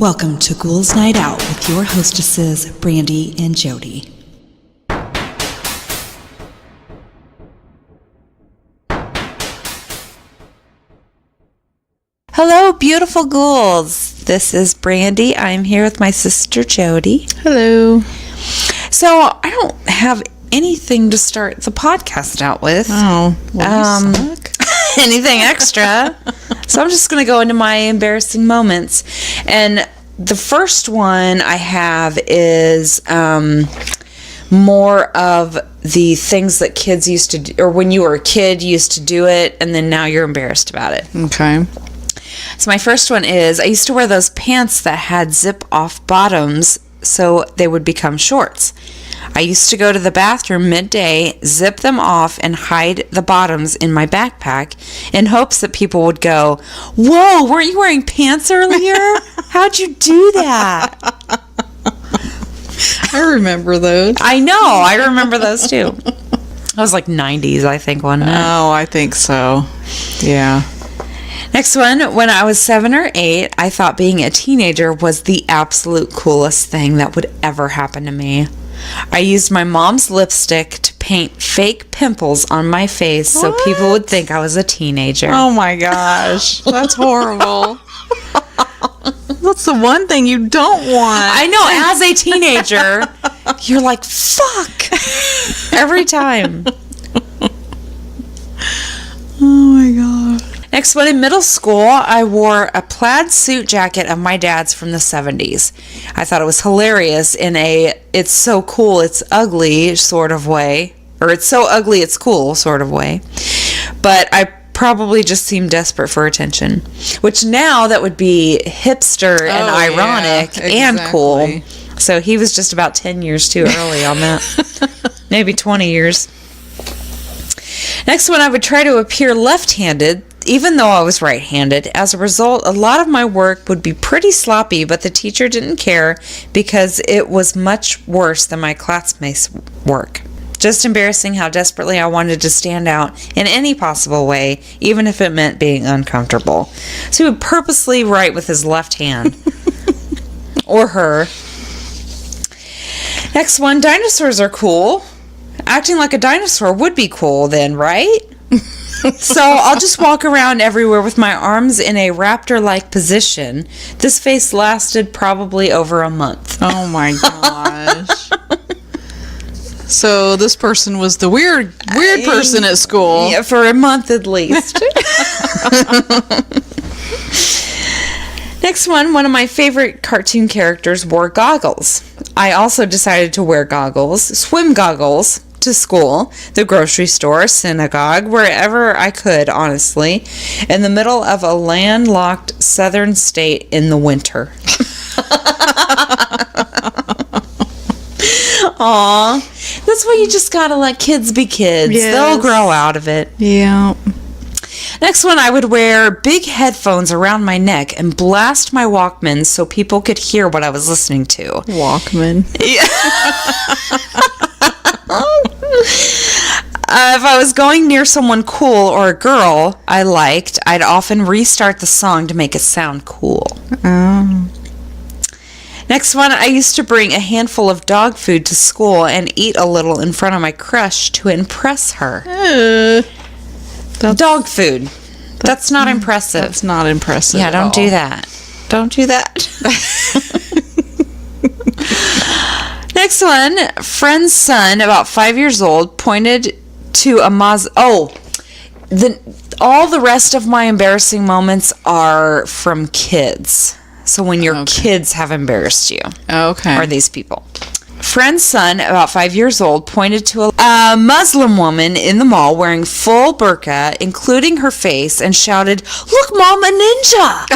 Welcome to Ghouls Night Out with your hostesses, Brandy and Jody. Hello, beautiful ghouls. This is Brandy. I'm here with my sister, Jody. Hello. So, I don't have anything to start the podcast out with. Oh, well, you suck. Anything extra. So I'm just going to go into my embarrassing moments. And the first one I have is more of the things that kids used to do, or when you were a kid, you used to do it, and then now you're embarrassed about it. Okay. So my first one is I used to wear those pants that had zip-off bottoms so they would become shorts. I used to go to the bathroom midday, zip them off, and hide the bottoms in my backpack in hopes that people would go, "Whoa, weren't you wearing pants earlier? How'd you do that?" I remember those. I know. I remember those too. That was like 90s, I think, wasn't it? Oh, I think so. Yeah. Next one, when I was 7 or 8, I thought being a teenager was the absolute coolest thing that would ever happen to me. I used my mom's lipstick to paint fake pimples on my face so people would think I was a teenager. Oh my gosh. That's horrible. That's the one thing you don't want. I know, as a teenager, you're like, fuck, every time. Oh my god. Next one, in middle school, I wore a plaid suit jacket of my dad's from the 70s. I thought it was hilarious in a it's so cool, it's ugly sort of way. Or it's so ugly, it's cool sort of way. But I probably just seemed desperate for attention. Which now that would be hipster and ironic and cool. So he was just about 10 years too early on that. Maybe 20 years. Next one, I would try to appear left-handed, even though I was right-handed. As a result, a lot of my work would be pretty sloppy, but the teacher didn't care because it was much worse than my classmates' work. Just embarrassing how desperately I wanted to stand out in any possible way, even if it meant being uncomfortable. So he would purposely write with his left hand. Or her. Next one, dinosaurs are cool. Acting like a dinosaur would be cool then, right? So I'll just walk around everywhere with my arms in a raptor-like position. This phase lasted probably over a month. Oh my gosh. So this person was the weird person at school. Yeah, for a month at least. Next one of my favorite cartoon characters wore goggles. I also decided to wear goggles, swim goggles, to school, the grocery store, synagogue, wherever I could, honestly, in the middle of a landlocked southern state in the winter. Aw, that's why you just gotta let kids be kids. Yes. They'll grow out of it. Yeah. Next one, I would wear big headphones around my neck and blast my Walkman so people could hear what I was listening to. Walkman. Yeah. If I was going near someone cool or a girl I liked, I'd often restart the song to make it sound cool. Oh. Next one, I used to bring a handful of dog food to school and eat a little in front of my crush to impress her. Dog food. That's not impressive. That's not impressive. Yeah, don't do that. Don't do that. Next one, friend's son, about 5 years old, pointed to a all the rest of my embarrassing moments are from kids. So when your kids have embarrassed you. Okay. Are these people. Friend's son, about 5 years old, pointed to a Muslim woman in the mall wearing full burqa, including her face, and shouted, "Look, Mom, a ninja!"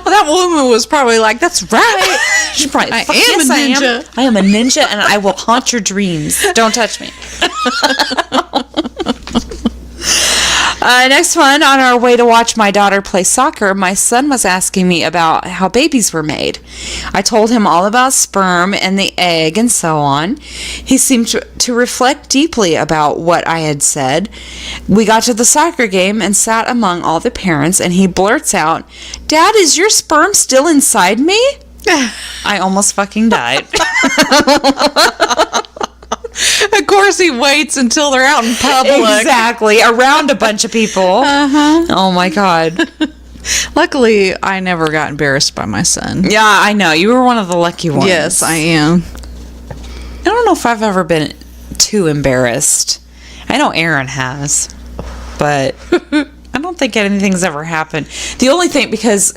Well, that woman was probably like, "That's right. She's probably, I am a ninja. I am a ninja, and I will haunt your dreams. Don't touch me." Next one, on our way to watch my daughter play soccer, my son was asking me about how babies were made. I told him all about sperm and the egg and so on. He seemed to reflect deeply about what I had said. We got to the soccer game and sat among all the parents, and he blurts out, "Dad, is your sperm still inside me?" I almost fucking died. Of course, he waits until they're out in public. Exactly, around a bunch of people. Oh my God. Luckily, I never got embarrassed by my son. Yeah, I know. You were one of the lucky ones. Yes, I am. I don't know if I've ever been too embarrassed. I know Aaron has, but I don't think anything's ever happened. The only thing, because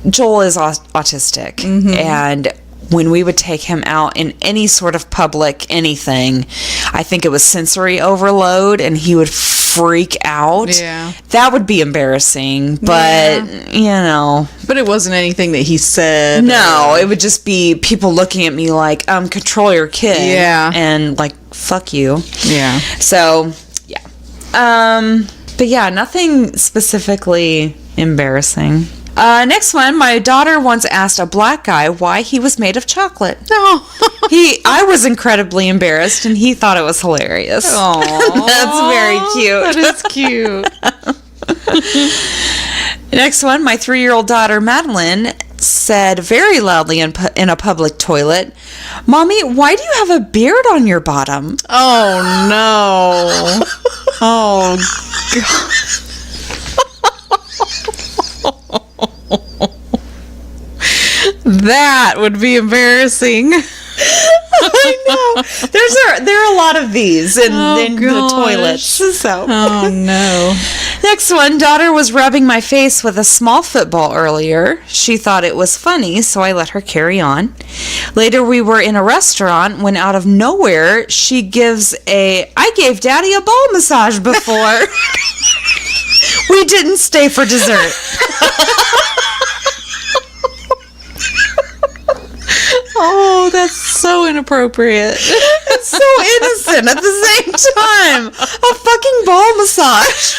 Joel is autistic, and when we would take him out in any sort of public anything, I think it was sensory overload, and he would freak out. Yeah. That would be embarrassing, but, you know. But it wasn't anything that he said. No, it would just be people looking at me like, control your kid. Yeah. And like, fuck you. Yeah. So, yeah. But yeah, nothing specifically embarrassing. Next one, my daughter once asked a black guy why he was made of chocolate. No. I was incredibly embarrassed, and he thought it was hilarious. Aww. That's very cute. That is cute. Next one, my 3-year-old daughter, Madeline, said very loudly in a public toilet, "Mommy, why do you have a beard on your bottom?" Oh, no. Oh, God. That would be embarrassing. I know. There are a lot of these in the toilets. So. Oh, no. Next one, daughter was rubbing my face with a small football earlier. She thought it was funny, so I let her carry on. Later, we were in a restaurant when out of nowhere, she gives I gave Daddy a ball massage before. We didn't stay for dessert. Oh, that's so inappropriate. It's so innocent at the same time. A fucking ball massage.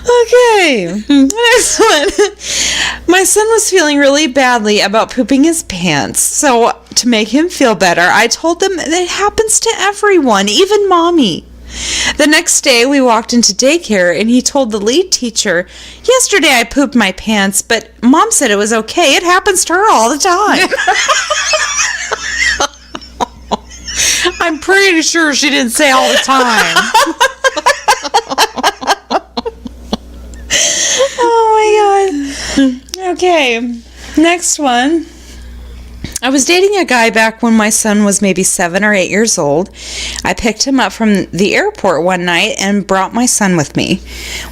Okay. Next one. My son was feeling really badly about pooping his pants. So to make him feel better, I told him that it happens to everyone, even Mommy. The next day, we walked into daycare, and he told the lead teacher, "Yesterday I pooped my pants, but Mom said it was okay. It happens to her all the time." I'm pretty sure she didn't say all the time. Oh my God. Okay, next one. I was dating a guy back when my son was maybe 7 or 8 years old. I picked him up from the airport one night and brought my son with me.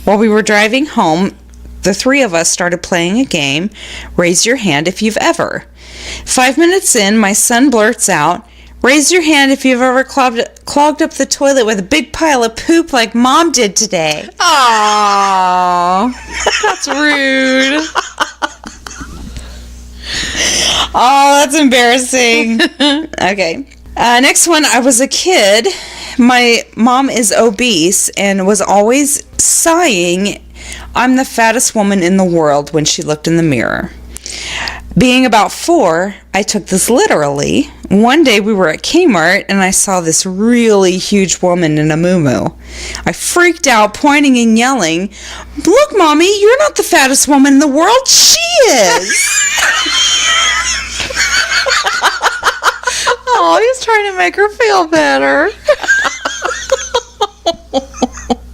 While we were driving home, the three of us started playing a game, Raise Your Hand If You've Ever. 5 minutes in, my son blurts out, "Raise your hand if you've ever clogged up the toilet with a big pile of poop like Mom did today." Aww. That's rude. Oh, that's embarrassing. Okay. Next one, I was a kid. My mom is obese and was always sighing, "I'm the fattest woman in the world," when she looked in the mirror. Being about 4, I took this literally. One day we were at Kmart and I saw this really huge woman in a muumuu. I freaked out, pointing and yelling, "Look, Mommy, you're not the fattest woman in the world. She is." Oh, he's trying to make her feel better.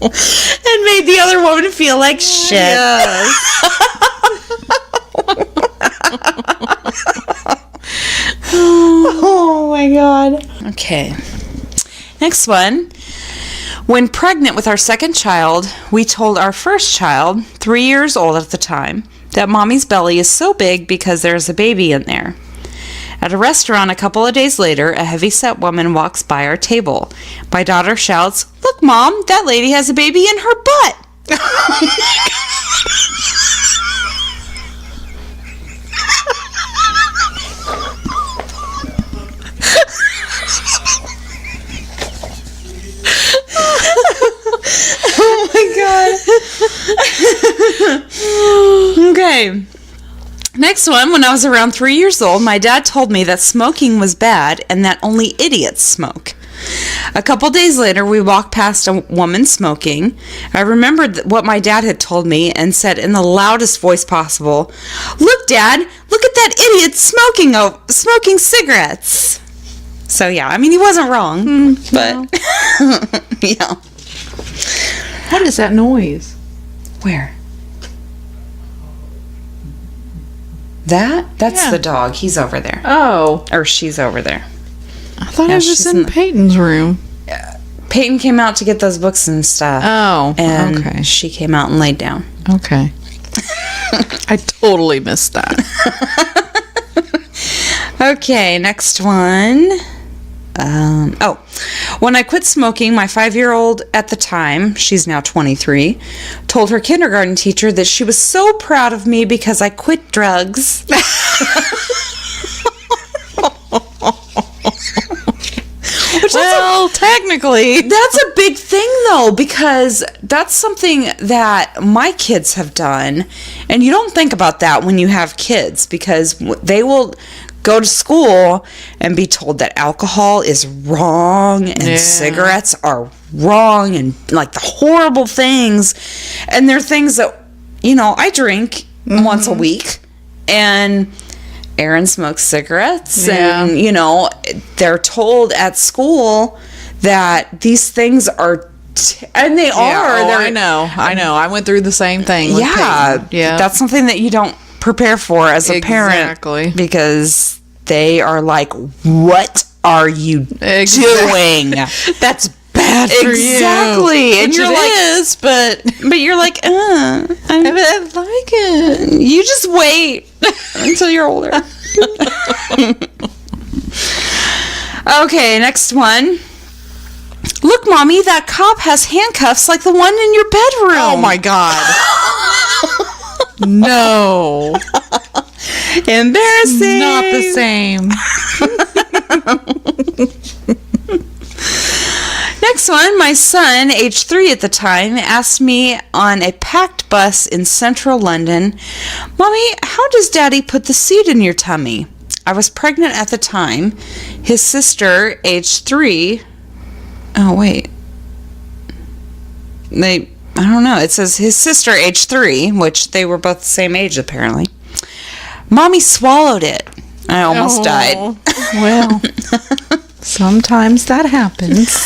And made the other woman feel like shit. Yes. Oh my God. Okay. Next one. When pregnant with our second child, we told our first child, 3 years old at the time, that Mommy's belly is so big because there's a baby in there. At a restaurant a couple of days later, a heavy-set woman walks by our table. My daughter shouts, "Look, Mom, that lady has a baby in her butt." Okay. Next one, when I was around 3 years old, my dad told me that smoking was bad and that only idiots smoke. A couple days later, we walked past a woman smoking. I remembered what my dad had told me and said in the loudest voice possible, "Look, Dad, look at that idiot smoking cigarettes." So, yeah, I mean, he wasn't wrong, but, yeah. What is that noise? Where? That's Yeah. the dog. He's over there. Oh. Or she's over there. I thought Yeah, it was just she's in in the- Peyton's room. Peyton came out to get those books and stuff. Oh, And okay. she came out and laid down. Okay. I totally missed that. Okay, next one. When I quit smoking, my 5-year-old at the time, she's now 23, told her kindergarten teacher that she was so proud of me because I quit drugs. Well, technically. That's a big thing, though, because that's something that my kids have done. And you don't think about that when you have kids, because they will go to school and be told that alcohol is wrong and Yeah. cigarettes are wrong and like the horrible things. And they're things that, I drink once a week. And Aaron smokes cigarettes, Yeah. and they're told at school that these things are, and they are. Oh, I know. I went through the same thing. With Yeah, Peyton. Yeah. That's something that you don't prepare for as a Exactly. parent, because they are like, "What are you doing?" That's bad for you. Exactly, and Which you're it like, is, but but you're like, I like it. you just wait until you're older. Okay, next one. Look, Mommy, that cop has handcuffs like the one in your bedroom. Oh my God. No. Embarrassing. Not the same. Next one, my son, age 3 at the time, asked me on a packed bus in central London, "Mommy, how does Daddy put the seed in your tummy?" I was pregnant at the time. His sister, age 3, oh wait, I don't know. It says his sister, age 3, which they were both the same age apparently. "Mommy swallowed it." I almost died. Well, sometimes that happens.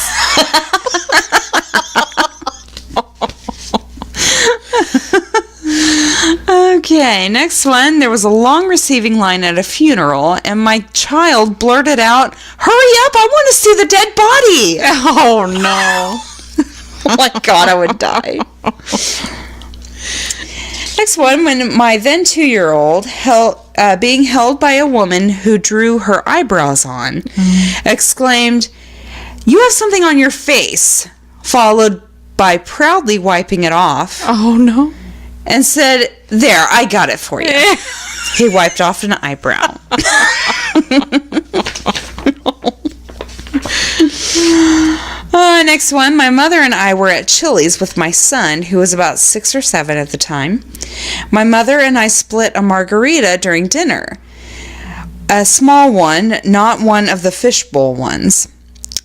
Okay, next one. There was a long receiving line at a funeral, and my child blurted out, "Hurry up, I want to see the dead body." Oh no. Oh my God, I would die. Next one, when my then 2-year-old being held by a woman who drew her eyebrows on, exclaimed, "You have something on your face," followed by proudly wiping it off, Oh no. and said, "There, I got it for you." He wiped off an eyebrow. Next one, my mother and I were at Chili's with my son, who was about 6 or 7 at the time. My mother and I split a margarita during dinner. A small one, not one of the fishbowl ones.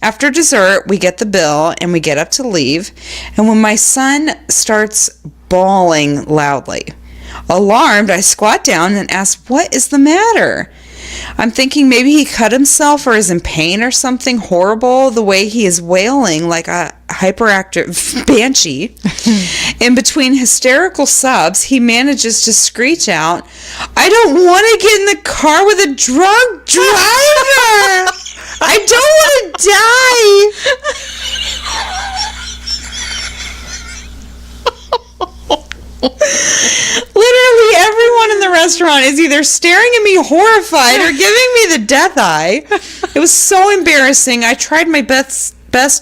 After dessert, we get the bill and we get up to leave, and when my son starts bawling loudly. Alarmed, I squat down and ask, "What is the matter?" I'm thinking maybe he cut himself or is in pain or something horrible, the way he is wailing like a hyperactive banshee. In between hysterical sobs, he manages to screech out, "I don't want to get in the car with a drunk driver! I don't want to die!" Literally everyone in the restaurant is either staring at me horrified or giving me the death eye. It was so embarrassing. I tried my best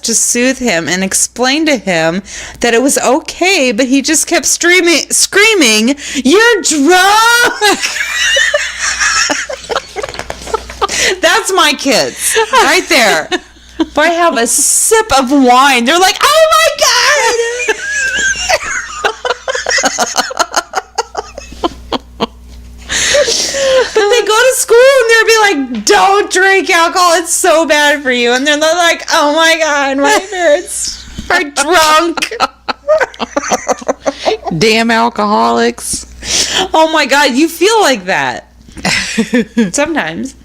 to soothe him and explain to him that it was okay, but he just kept screaming, "You're drunk!" That's my kids right there. If I have a sip of wine, they're like, "Oh my God!" school and they'd be like, don't drink alcohol, it's so bad for you. And then they're like, oh my God, my parents are drunk. Damn alcoholics. Oh my God, you feel like that. Sometimes.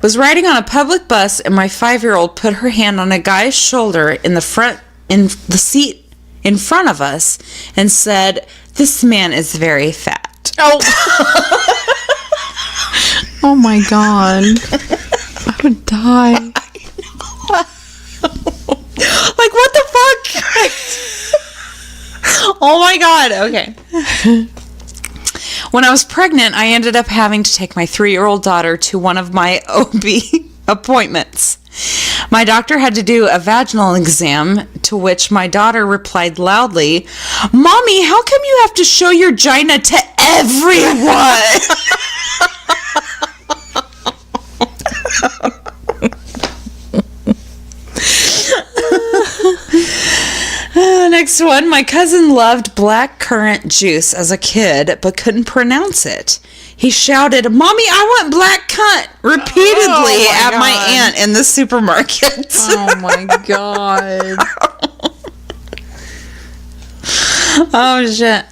Was riding on a public bus and my 5-year-old put her hand on a guy's shoulder in the seat in front of us and said, "This man is very fat." Oh. Oh my God. I would die. Like, what the fuck? Oh my God. Okay. When I was pregnant, I ended up having to take my 3-year-old daughter to one of my OB appointments. My doctor had to do a vaginal exam, to which my daughter replied loudly, "Mommy, how come you have to show your vagina to everyone?" Next one. My cousin loved black currant juice as a kid, but couldn't pronounce it. He shouted, "Mommy, I want black cunt," repeatedly at my aunt in the supermarket. Oh my God. Oh, shit.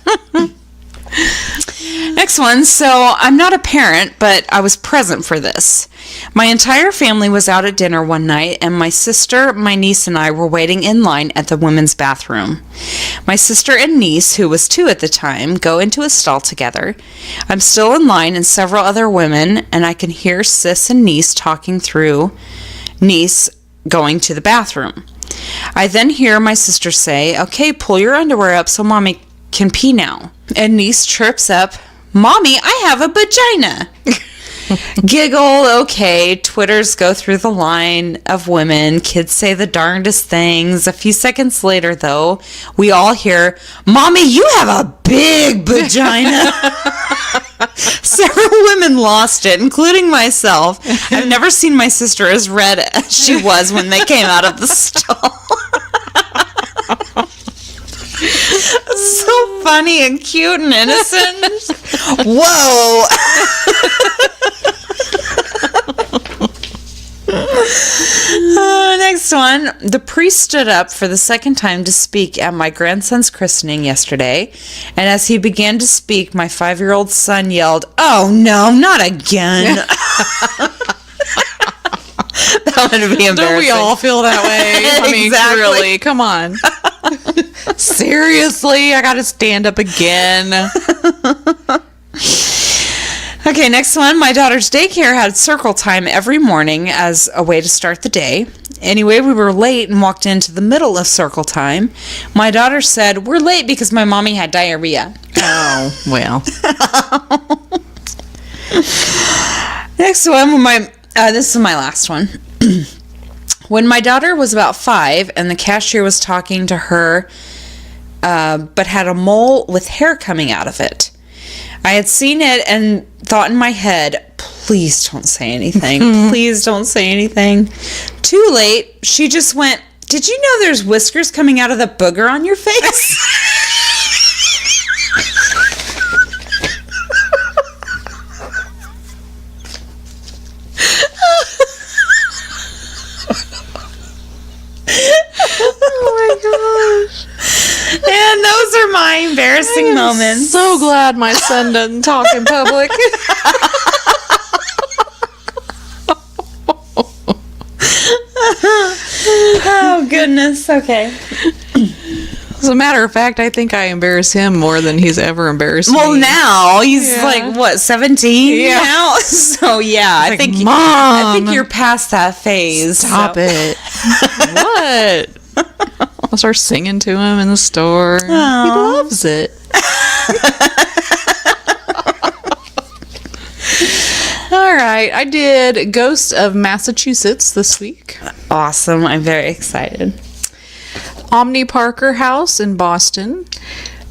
Next one. So, I'm not a parent, but I was present for this. My entire family was out at dinner one night, and my sister, my niece, and I were waiting in line at the women's bathroom. My sister and niece, who was 2 at the time, go into a stall together. I'm still in line, and several other women, and I can hear sis and niece talking through niece going to the bathroom. I then hear my sister say, "Okay, pull your underwear up so mommy can pee now." And niece chirps up, "Mommy, I have a vagina." Giggle, okay. Twitters go through the line of women. Kids say the darndest things. A few seconds later, though, we all hear, "Mommy, you have a big vagina." Several women lost it, including myself. I've never seen my sister as red as she was when they came out of the stall. So funny and cute and innocent. Whoa. Next one. The priest stood up for the second time to speak at my grandson's christening yesterday, and as he began to speak, my 5-year-old son yelled, "Oh no, not again." That would be embarrassing. Don't we all feel that way? I mean, Exactly. really, come on. Seriously, I gotta stand up again. Okay, next one. My daughter's daycare had circle time every morning as a way to start the day. Anyway, we were late and walked into the middle of circle time. My daughter said, "We're late because my mommy had diarrhea." Oh, well. Next one. This is my last one. When my daughter was about 5 and the cashier was talking to her, but had a mole with hair coming out of it. I had seen it and thought in my head, "Please don't say anything. Please don't say anything." Too late. She just went, "Did you know there's whiskers coming out of the booger on your face?" Oh my gosh. And those are my embarrassing moments. So glad my son doesn't talk in public. Oh goodness. Okay. As a matter of fact, I think I embarrass him more than he's ever embarrassed Well, me. now he's Yeah. like what, 17 Yeah. now? So yeah, I like, think "Mom." I think you're past that phase. Stop so. it. What? I'll start singing to him in the store. He loves it. All right. I did Ghost of Massachusetts this week. Awesome. I'm very excited. Omni Parker House in Boston.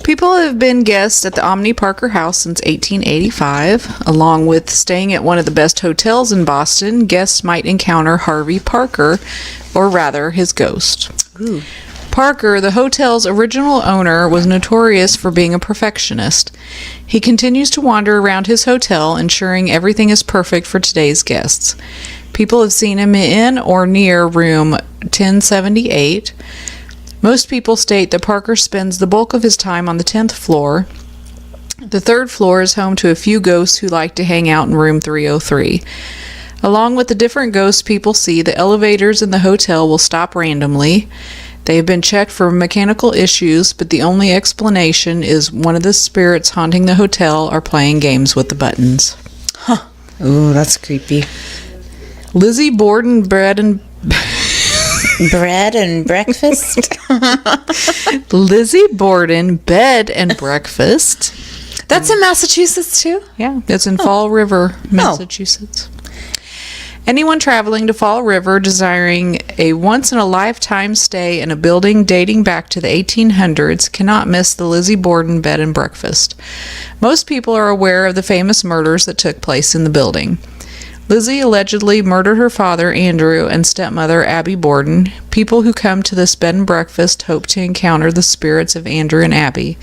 People have been guests at the Omni Parker House since 1885. Along with staying at one of the best hotels in Boston, guests might encounter Harvey Parker, or rather, his ghost. Ooh. Parker, the hotel's original owner, was notorious for being a perfectionist. He continues to wander around his hotel, ensuring everything is perfect for today's guests. People have seen him in or near room 1078. Most people state that Parker spends the bulk of his time on the 10th floor. The 3rd floor is home to a few ghosts who like to hang out in room 303. Along with the different ghosts people see, the elevators in the hotel will stop randomly. They have been checked for mechanical issues, but the only explanation is one of the spirits haunting the hotel are playing games with the buttons. Huh. Ooh, that's creepy. Lizzie Borden bread and breakfast? Lizzie Borden bed and breakfast. That's in Massachusetts too? Yeah, it's in Fall River, Massachusetts. Anyone traveling to Fall River desiring a once-in-a-lifetime stay in a building dating back to the 1800s cannot miss the Lizzie Borden bed and breakfast. Most people are aware of the famous murders that took place in the building. Lizzie allegedly murdered her father, Andrew, and stepmother, Abby Borden. People who come to this bed and breakfast hope to encounter the spirits of Andrew and Abby.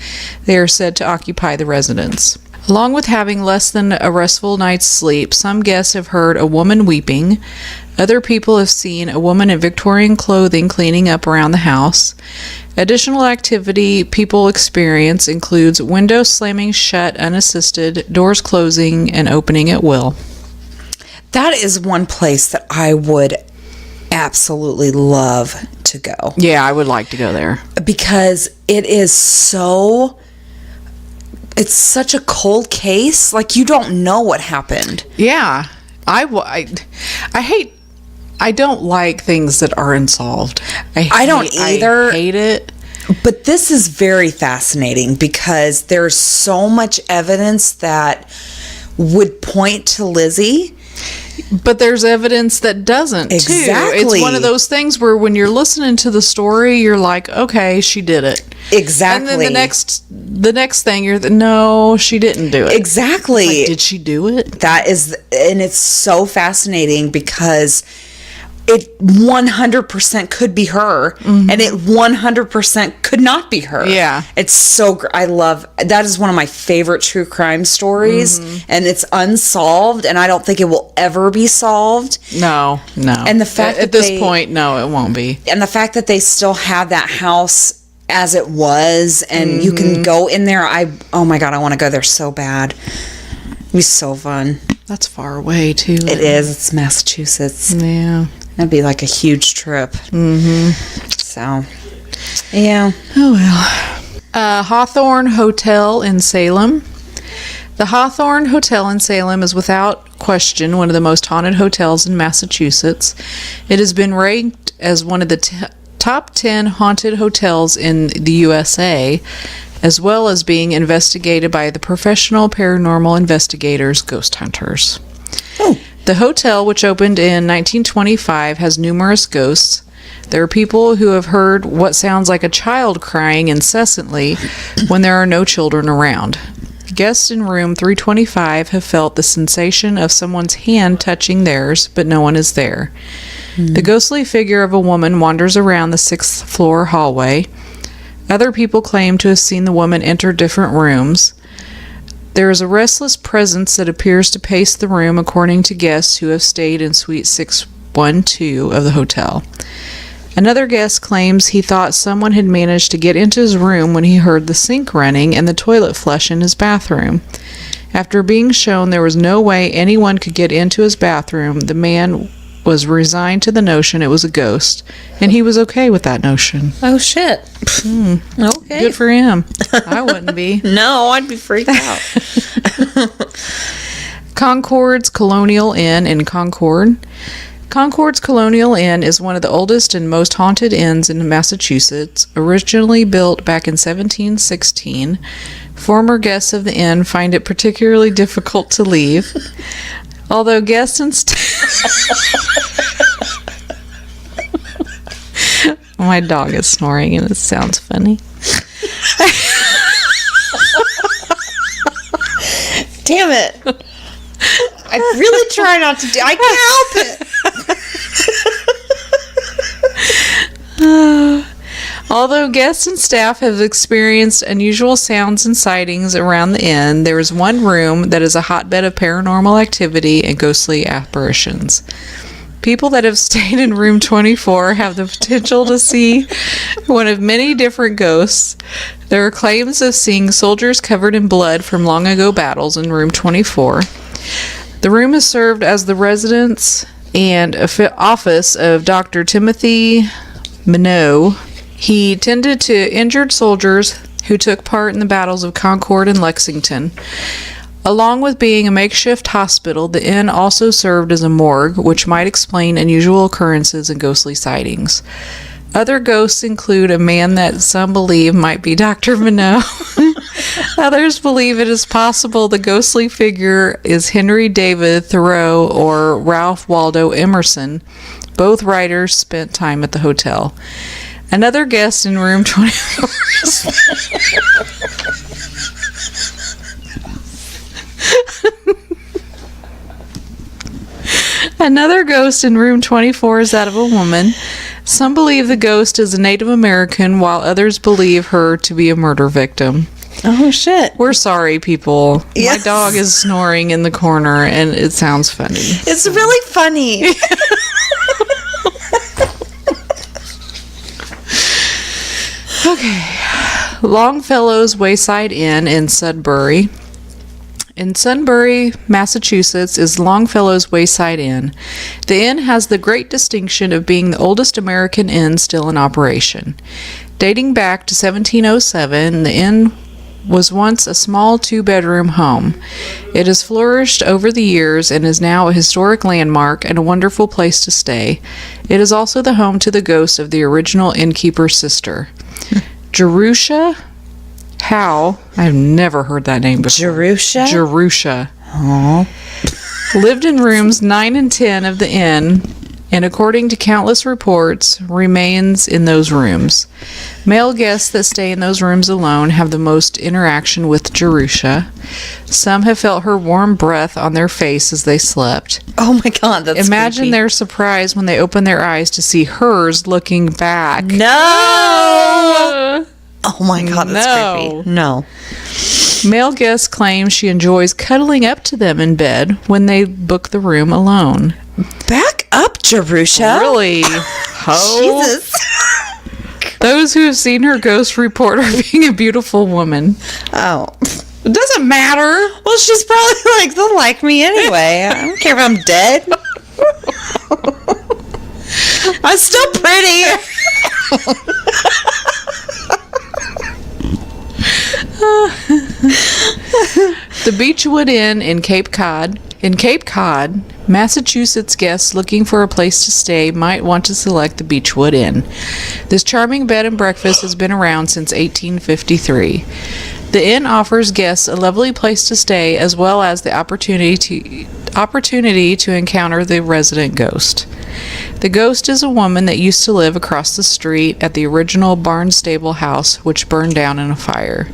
They are said to occupy the residence. Along with having less than a restful night's sleep, some guests have heard a woman weeping. Other people have seen a woman in Victorian clothing cleaning up around the house. Additional activity people experience includes windows slamming shut unassisted, doors closing and opening at will. That is one place that I would absolutely love to go. Yeah, I would like to go there. Because it's such a cold case. Like, you don't know what happened. Yeah. I don't like things that are unsolved. I don't either. I hate it. But this is very fascinating because there's so much evidence that would point to Lizzie. But there's evidence that doesn't, exactly. too. It's one of those things where when you're listening to the story, you're like, okay, she did it. Exactly. And then the next thing, no, she didn't do it. Exactly. Like, did she do it? And it's so fascinating because it 100% could be her, and it 100% could not be her. Yeah. It's so I love that. Is one of my favorite true crime stories, and it's unsolved, and I don't think it will ever be solved. No. And the fact at this point, no, it won't be. And the fact that they still have that house as it was, and you can go in there. Oh my God, I want to go there so bad. It'd be so fun. That's far away too. It is. It's Massachusetts. Yeah. That'd be like a huge trip. So, yeah. Oh well. Hawthorne Hotel in Salem. The Hawthorne Hotel in Salem is without question one of the most haunted hotels in Massachusetts. It has been ranked as one of the top 10 haunted hotels in the USA, as well as being investigated by the professional paranormal investigators, ghost hunters. Oh. The hotel, which opened in 1925, has numerous ghosts. There are people who have heard what sounds like a child crying incessantly when there are no children around. Guests in room 325 have felt the sensation of someone's hand touching theirs, but no one is there. The ghostly figure of a woman wanders around the 6th floor hallway. Other people claim to have seen the woman enter different rooms. There is a restless presence that appears to pace the room, according to guests who have stayed in suite 612 of the hotel. Another guest claims he thought someone had managed to get into his room when he heard the sink running and the toilet flush in his bathroom. After being shown there was no way anyone could get into his bathroom, the man was resigned to the notion it was a ghost, and he was okay with that notion. Oh, shit. Okay. Good for him. I wouldn't be. No, I'd be freaked out. Concord's Colonial Inn in Concord. Concord's Colonial Inn is one of the oldest and most haunted inns in Massachusetts. Originally built back in 1716, former guests of the inn find it particularly difficult to leave. Although guests and my dog is snoring and it sounds funny. Damn it. I really try not to do. I can't help it. Although guests and staff have experienced unusual sounds and sightings around the inn, there is one room that is a hotbed of paranormal activity and ghostly apparitions. People that have stayed in room 24 have the potential to see one of many different ghosts. There are claims of seeing soldiers covered in blood from long ago battles in room 24. The room is served as the residence and office of Dr. Timothy Minot. He tended to injured soldiers who took part in the battles of Concord and Lexington. Along with being a makeshift hospital, the inn also served as a morgue, which might explain unusual occurrences and ghostly sightings. Other ghosts include a man that some believe might be Dr. Minot. Others believe it is possible the ghostly figure is Henry David Thoreau or Ralph Waldo Emerson. Both writers spent time at the hotel. Another guest in room 24 Another ghost in room 24 is that of a woman. Some believe the ghost is a Native American, while others believe her to be a murder victim. Oh, shit. We're sorry, people. Yes. My dog is snoring in the corner, and it sounds funny. It's really funny. Okay. Longfellow's Wayside Inn in Sudbury. In Sunbury, Massachusetts, is Longfellow's Wayside Inn. The inn has the great distinction of being the oldest American inn still in operation. Dating back to 1707, the inn was once a small two-bedroom home. It has flourished over the years and is now a historic landmark and a wonderful place to stay. It is also the home to the ghost of the original innkeeper's sister. Jerusha Howe, I've never heard that name before. Jerusha? Jerusha. Aww. Lived in rooms 9 and 10 of the inn, and according to countless reports, remains in those rooms. Male guests that stay in those rooms alone have the most interaction with Jerusha. Some have felt her warm breath on their face as they slept. Oh my god, that's Imagine creepy. their surprise when they open their eyes to see hers looking back. No! Oh my god, that's No. creepy. No. Male guests claim she enjoys cuddling up to them in bed when they book the room alone. Back up, Jerusha. Really? Ho? Jesus. Those who have seen her ghost report her being a beautiful woman. Oh. It doesn't matter. Well, she's probably like, they'll like me anyway. I don't care if I'm dead. I'm still pretty. The Beechwood Inn in Cape Cod. In Cape Cod, Massachusetts guests looking for a place to stay might want to select the Beechwood Inn. This charming bed and breakfast has been around since 1853. The inn offers guests a lovely place to stay as well as the opportunity to encounter the resident ghost. The ghost is a woman that used to live across the street at the original Barnstable house, which burned down in a fire.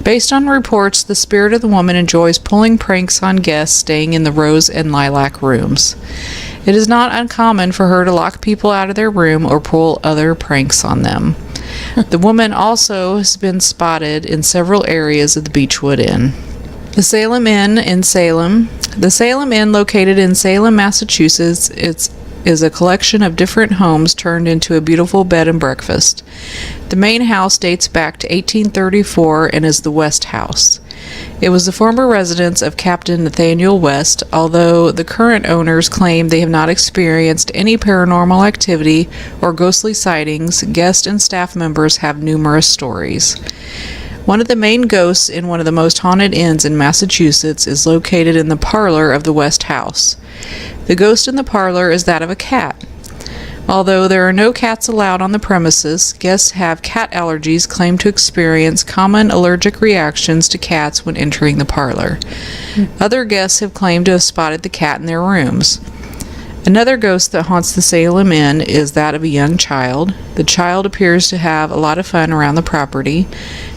Based on reports, the spirit of the woman enjoys pulling pranks on guests staying in the rose and lilac rooms. It is not uncommon for her to lock people out of their room or pull other pranks on them. The woman also has been spotted in several areas of the Beechwood Inn. The Salem Inn in Salem. The Salem Inn, located in Salem, Massachusetts, is a collection of different homes turned into a beautiful bed and breakfast. The main house dates back to 1834 and is the West House. It was the former residence of Captain Nathaniel West, although the current owners claim they have not experienced any paranormal activity or ghostly sightings. Guests and staff members have numerous stories. One of the main ghosts in one of the most haunted inns in Massachusetts is located in the parlor of the West House. The ghost in the parlor is that of a cat. Although there are no cats allowed on the premises, guests have cat allergies claim to experience common allergic reactions to cats when entering the parlor. Other guests have claimed to have spotted the cat in their rooms. Another ghost that haunts the Salem Inn is that of a young child. The child appears to have a lot of fun around the property.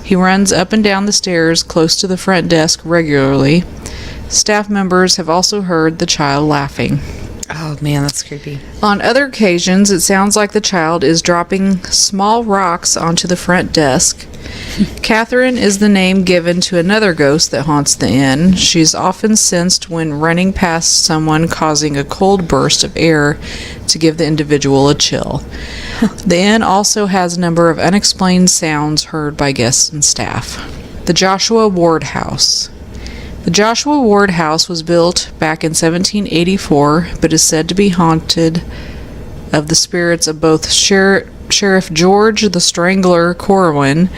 He runs up and down the stairs close to the front desk regularly. Staff members have also heard the child laughing. Oh, man, that's creepy. On other occasions, it sounds like the child is dropping small rocks onto the front desk. Catherine is the name given to another ghost that haunts the inn. She's often sensed when running past someone, causing a cold burst of air to give the individual a chill. The inn also has a number of unexplained sounds heard by guests and staff. The Joshua Ward House. The Joshua Ward House was built back in 1784, but is said to be haunted of the spirits of both Sheriff George the Strangler Corwin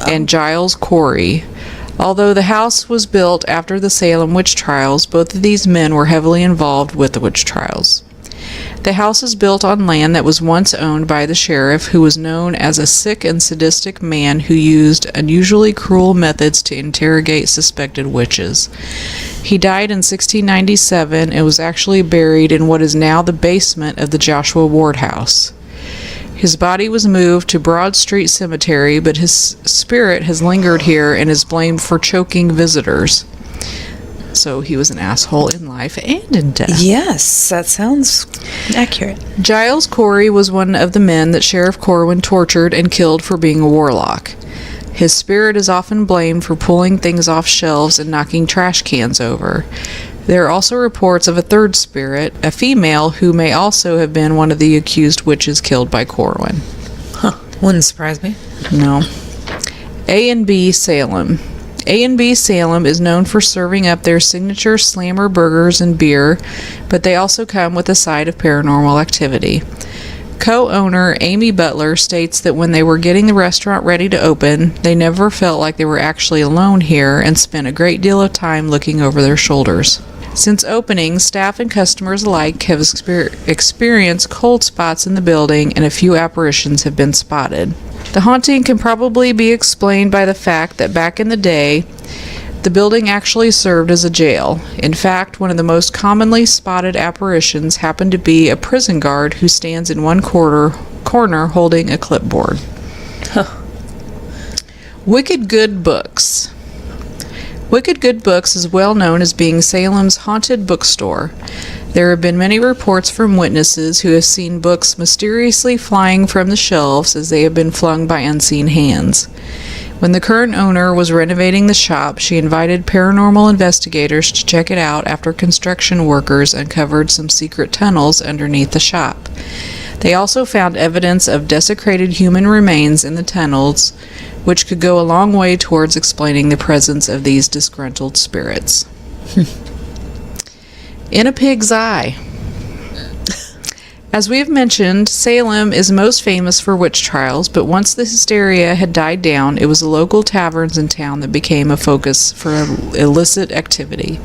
and Giles Corey. Although the house was built after the Salem witch trials, both of these men were heavily involved with the witch trials. The house is built on land that was once owned by the sheriff, who was known as a sick and sadistic man who used unusually cruel methods to interrogate suspected witches. He died in 1697 and was actually buried in what is now the basement of the Joshua Ward House. His body was moved to Broad Street Cemetery, but his spirit has lingered here and is blamed for choking visitors. So he was an asshole in life and in death. Yes, that sounds accurate. Giles Corey was one of the men that Sheriff Corwin tortured and killed for being a warlock. His spirit is often blamed for pulling things off shelves and knocking trash cans over. There are also reports of a third spirit, a female, who may also have been one of the accused witches killed by Corwin. Huh. Wouldn't surprise me. No. A&B Salem. A&B Salem is known for serving up their signature slammer burgers and beer, but they also come with a side of paranormal activity. Co-owner Amy Butler states that when they were getting the restaurant ready to open, they never felt like they were actually alone here and spent a great deal of time looking over their shoulders. Since opening, staff and customers alike have experienced cold spots in the building, and a few apparitions have been spotted. The haunting can probably be explained by the fact that back in the day, the building actually served as a jail. In fact, one of the most commonly spotted apparitions happened to be a prison guard who stands in one corner holding a clipboard. Huh. Wicked Good Books. Wicked Good Books is well known as being Salem's haunted bookstore. There have been many reports from witnesses who have seen books mysteriously flying from the shelves as they have been flung by unseen hands. When the current owner was renovating the shop, she invited paranormal investigators to check it out after construction workers uncovered some secret tunnels underneath the shop. They also found evidence of desecrated human remains in the tunnels, which could go a long way towards explaining the presence of these disgruntled spirits. In a Pig's Eye. As we have mentioned, Salem is most famous for witch trials, but once the hysteria had died down, it was the local taverns in town that became a focus for illicit activity.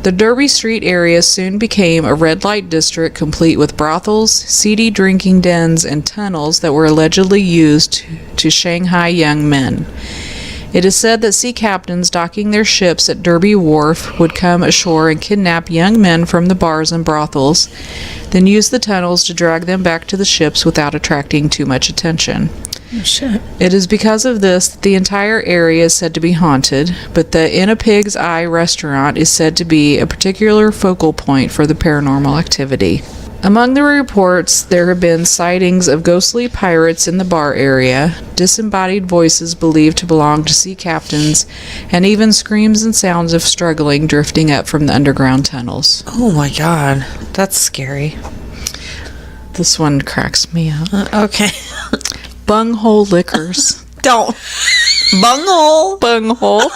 The Derby Street area soon became a red light district complete with brothels, seedy drinking dens, and tunnels that were allegedly used to Shanghai young men. It is said that sea captains docking their ships at Derby Wharf would come ashore and kidnap young men from the bars and brothels, then use the tunnels to drag them back to the ships without attracting too much attention. Oh, shit. It is because of this that the entire area is said to be haunted, but the In a Pig's Eye restaurant is said to be a particular focal point for the paranormal activity. Among the reports, there have been sightings of ghostly pirates in the bar area, disembodied voices believed to belong to sea captains, and even screams and sounds of struggling drifting up from the underground tunnels. Oh my god, that's scary. This one cracks me up. Okay. Bunghole Liquors. Don't. Bunghole. Bunghole.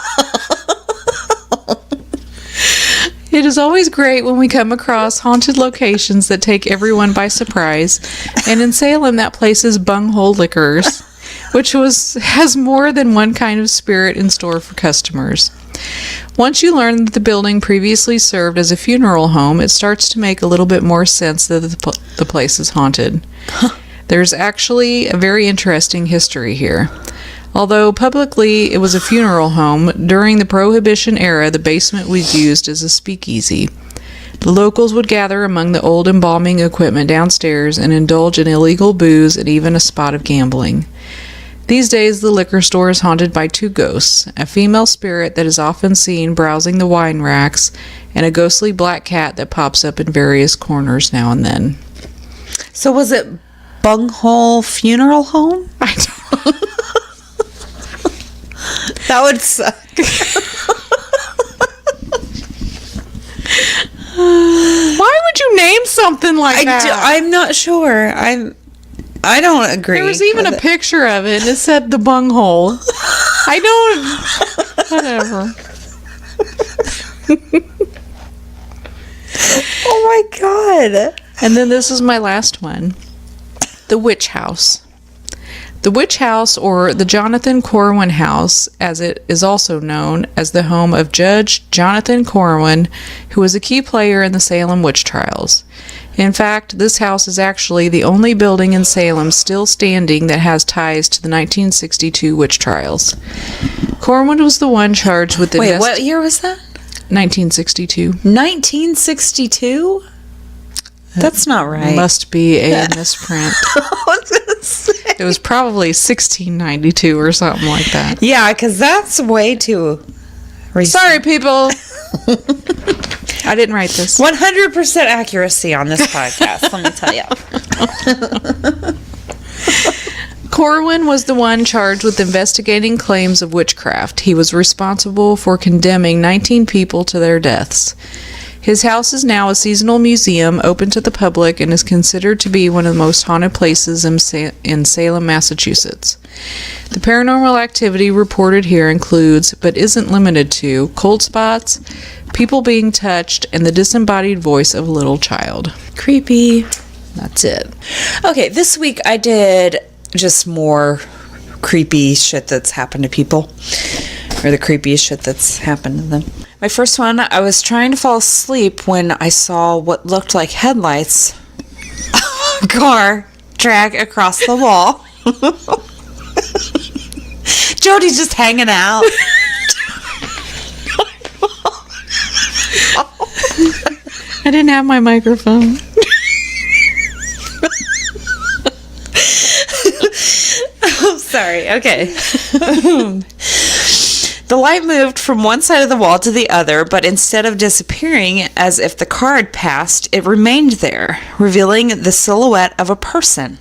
It is always great when we come across haunted locations that take everyone by surprise, and in Salem that place is Bunghole Liquors, which has more than one kind of spirit in store for customers. Once you learn that the building previously served as a funeral home, it starts to make a little bit more sense that the place is haunted. There's actually a very interesting history here. Although publicly it was a funeral home, during the Prohibition era the basement was used as a speakeasy. The locals would gather among the old embalming equipment downstairs and indulge in illegal booze and even a spot of gambling. These days, the liquor store is haunted by 2 ghosts, a female spirit that is often seen browsing the wine racks, and a ghostly black cat that pops up in various corners now and then. So was it Bunghole Funeral Home? I don't. That would suck. Why would you name something like that? I'm not sure. I don't agree. There was even a picture of it, and it said the bunghole. I don't. Whatever. Oh my god. And then this is my last one. The Witch House. The Witch House, or the Jonathan Corwin House, as it is also known as the home of Judge Jonathan Corwin, who was a key player in the Salem witch trials. In fact, this house is actually the only building in Salem still standing that has ties to the 1962 witch trials. Corwin was the one charged with the Wait, what year was that? 1962. 1962? That's not right. Must be a misprint. I was gonna say. It was probably 1692 or something like that. Yeah, because that's way too recent. Sorry, people. I didn't write this. 100% accuracy on this podcast, let me tell you. Corwin was the one charged with investigating claims of witchcraft. He was responsible for condemning 19 people to their deaths. His house is now a seasonal museum open to the public and is considered to be one of the most haunted places in Salem, Massachusetts. The paranormal activity reported here includes, but isn't limited to, cold spots, people being touched, and the disembodied voice of a little child. Creepy. That's it. Okay, this week I did just more creepy shit that's happened to people. Or the creepiest shit that's happened to them. My first one, I was trying to fall asleep when I saw what looked like headlights of a car drag across the wall. Jody's just hanging out. I didn't have my microphone. Oh, sorry. Okay. The light moved from one side of the wall to the other, but instead of disappearing as if the car had passed, it remained there, revealing the silhouette of a person.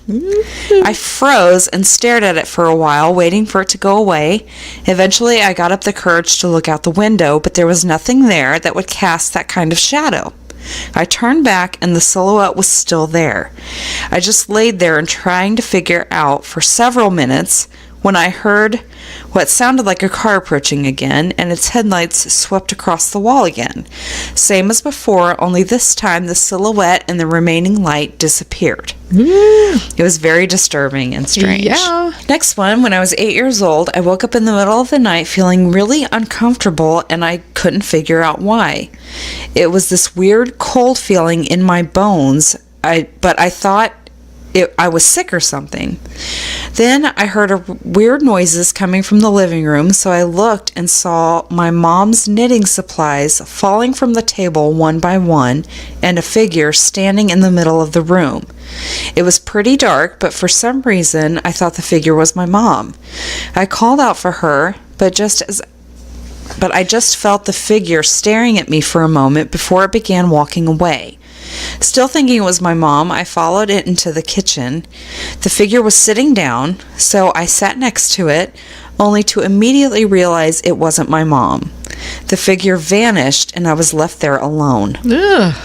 I froze and stared at it for a while, waiting for it to go away. Eventually, I got up the courage to look out the window, but there was nothing there that would cast that kind of shadow. I turned back and the silhouette was still there. I just laid there and trying to figure out for several minutes when I heard what sounded like a car approaching again, and its headlights swept across the wall again. Same as before, only this time the silhouette and the remaining light disappeared. It was very disturbing and strange. Yeah. Next one, when I was 8 years old, I woke up in the middle of the night feeling really uncomfortable, and I couldn't figure out why. It was this weird cold feeling in my bones, but I thought I was sick or something. Then I heard weird noises coming from the living room, so I looked and saw my mom's knitting supplies falling from the table one by one, and a figure standing in the middle of the room. It was pretty dark, but for some reason I thought the figure was my mom. I called out for her, but I just felt the figure staring at me for a moment before it began walking away. Still thinking it was my mom, I followed it into the kitchen. The figure was sitting down, so I sat next to it, only to immediately realize it wasn't my mom. The figure vanished, and I was left there alone. Ugh.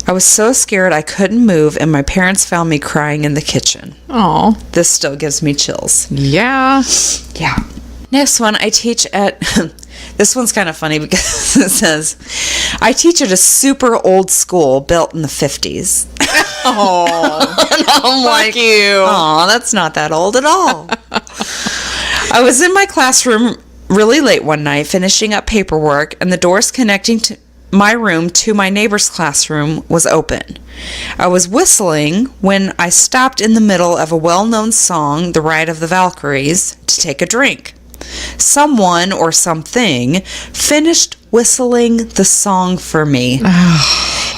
I was so scared I couldn't move, and my parents found me crying in the kitchen. Aw. This still gives me chills. Yeah. Yeah. Next one, I teach at... This one's kind of funny because it says, I teach at a super old school built in the 50s. Oh, I'm like, you. Oh, that's not that old at all. I was in my classroom really late one night finishing up paperwork, and the doors connecting to my room to my neighbor's classroom was open. I was whistling when I stopped in the middle of a well-known song, The Ride of the Valkyries, to take a drink. Someone or something finished whistling the song for me.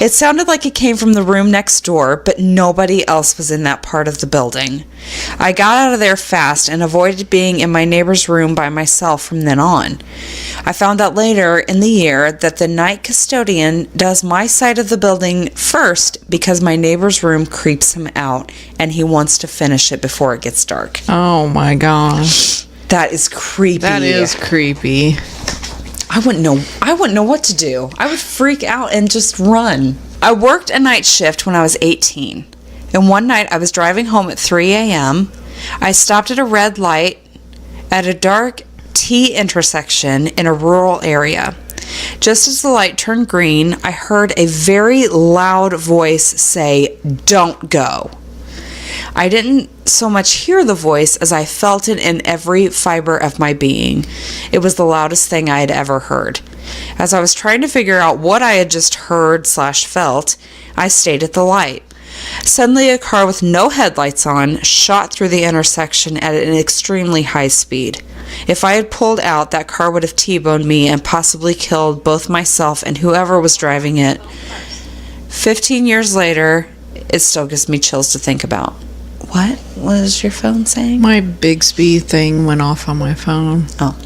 It sounded like it came from the room next door, but nobody else was in that part of the building. I got out of there fast and avoided being in my neighbor's room by myself from then on. I found out later in the year that the night custodian does my side of the building first because my neighbor's room creeps him out and he wants to finish it before it gets dark. Oh my gosh. That is creepy. That is creepy. I wouldn't know what to do. I would freak out and just run. I worked a night shift when I was 18. And one night I was driving home at 3 a.m. I stopped at a red light at a dark T intersection in a rural area. Just as the light turned green, I heard a very loud voice say, "Don't go." I didn't so much hear the voice as I felt it in every fiber of my being. It was the loudest thing I had ever heard. As I was trying to figure out what I had just heard/felt, I stayed at the light. Suddenly, a car with no headlights on shot through the intersection at an extremely high speed. If I had pulled out, that car would have T-boned me and possibly killed both myself and whoever was driving it. 15 years later, it still gives me chills to think about. What was your phone saying? My Bixby thing went off on my phone. Oh.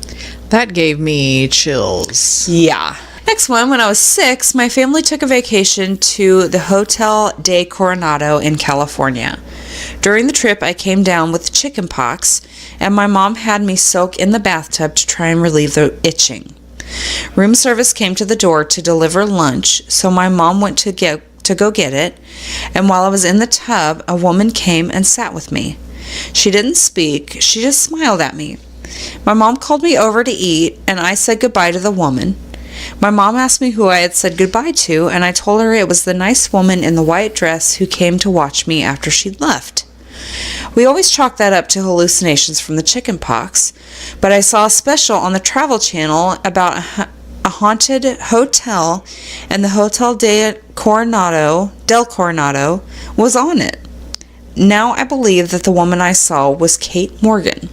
That gave me chills. Yeah. Next one, when I was 6, my family took a vacation to the Hotel de Coronado in California. During the trip, I came down with chicken pox, and my mom had me soak in the bathtub to try and relieve the itching. Room service came to the door to deliver lunch, so my mom went to go get it, and while I was in the tub, a woman came and sat with me. She didn't speak, she just smiled at me. My mom called me over to eat, and I said goodbye to the woman. My mom asked me who I had said goodbye to, and I told her it was the nice woman in the white dress who came to watch me after she'd left. We always chalk that up to hallucinations from the chicken pox, but I saw a special on the Travel Channel about a haunted hotel, and the Hotel del Coronado was on it. Now I believe that the woman I saw was Kate Morgan,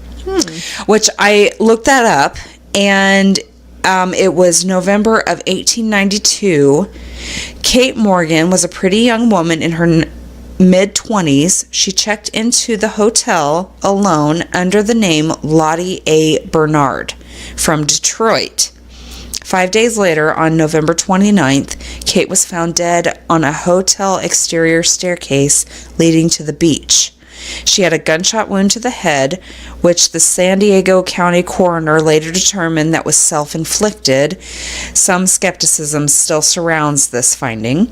which I looked that up, and it was November of 1892. Kate Morgan was a pretty young woman in her mid-20s. She checked into the hotel alone under the name Lottie A. Bernard from Detroit. 5 days later, on November 29th, Kate was found dead on a hotel exterior staircase leading to the beach. She had a gunshot wound to the head, which the San Diego County coroner later determined that was self-inflicted. Some skepticism still surrounds this finding.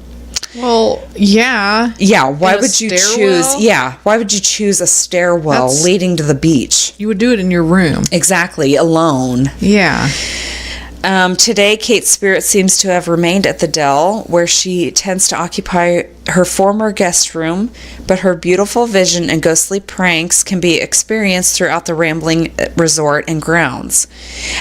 Well, yeah. Yeah, why would you stairwell? choose a stairwell leading to the beach? You would do it in your room. Exactly, alone. Yeah. Today, Kate's spirit seems to have remained at the Dell, where she tends to occupy her former guest room, but her beautiful vision and ghostly pranks can be experienced throughout the rambling resort and grounds.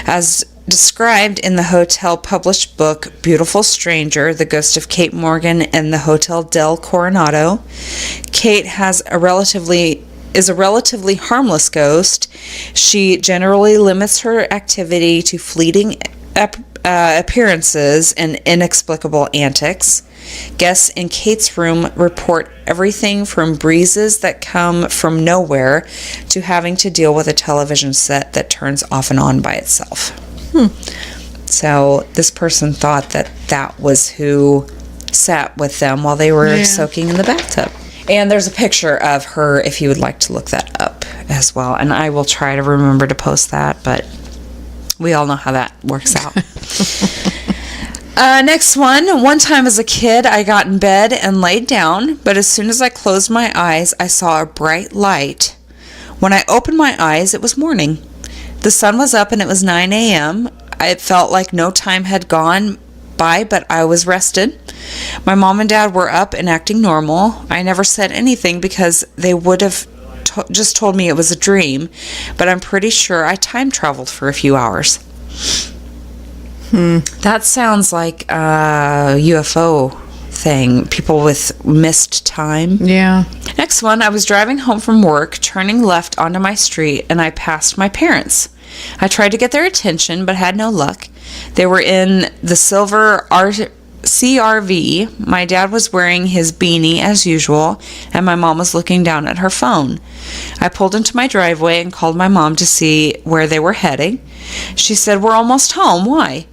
As described in the hotel published book, Beautiful Stranger, The Ghost of Kate Morgan and the Hotel del Coronado, Kate is a relatively harmless ghost. She generally limits her activity to fleeting appearances and inexplicable antics. Guests in Kate's room report everything from breezes that come from nowhere to having to deal with a television set that turns off and on by itself. So this person thought that was who sat with them while they were soaking in the bathtub. And there's a picture of her if you would like to look that up as well. And I will try to remember to post that, but we all know how that works out. Next one. One time as a kid, I got in bed and laid down, but as soon as I closed my eyes, I saw a bright light. When I opened my eyes, it was morning. The sun was up and it was 9 a.m. It felt like no time had gone by, but I was rested. My mom and dad were up and acting normal. I never said anything because they would have just told me it was a dream, but I'm pretty sure I time traveled for a few hours. That sounds like a UFO thing. People with missed time. Yeah. Next one, I was driving home from work, turning left onto my street, and I passed my parents. I tried to get their attention, but had no luck. They were in the silver CRV. My dad was wearing his beanie as usual, and my mom was looking down at her phone. I pulled into my driveway and called my mom to see where they were heading. She said, "We're almost home. Why?"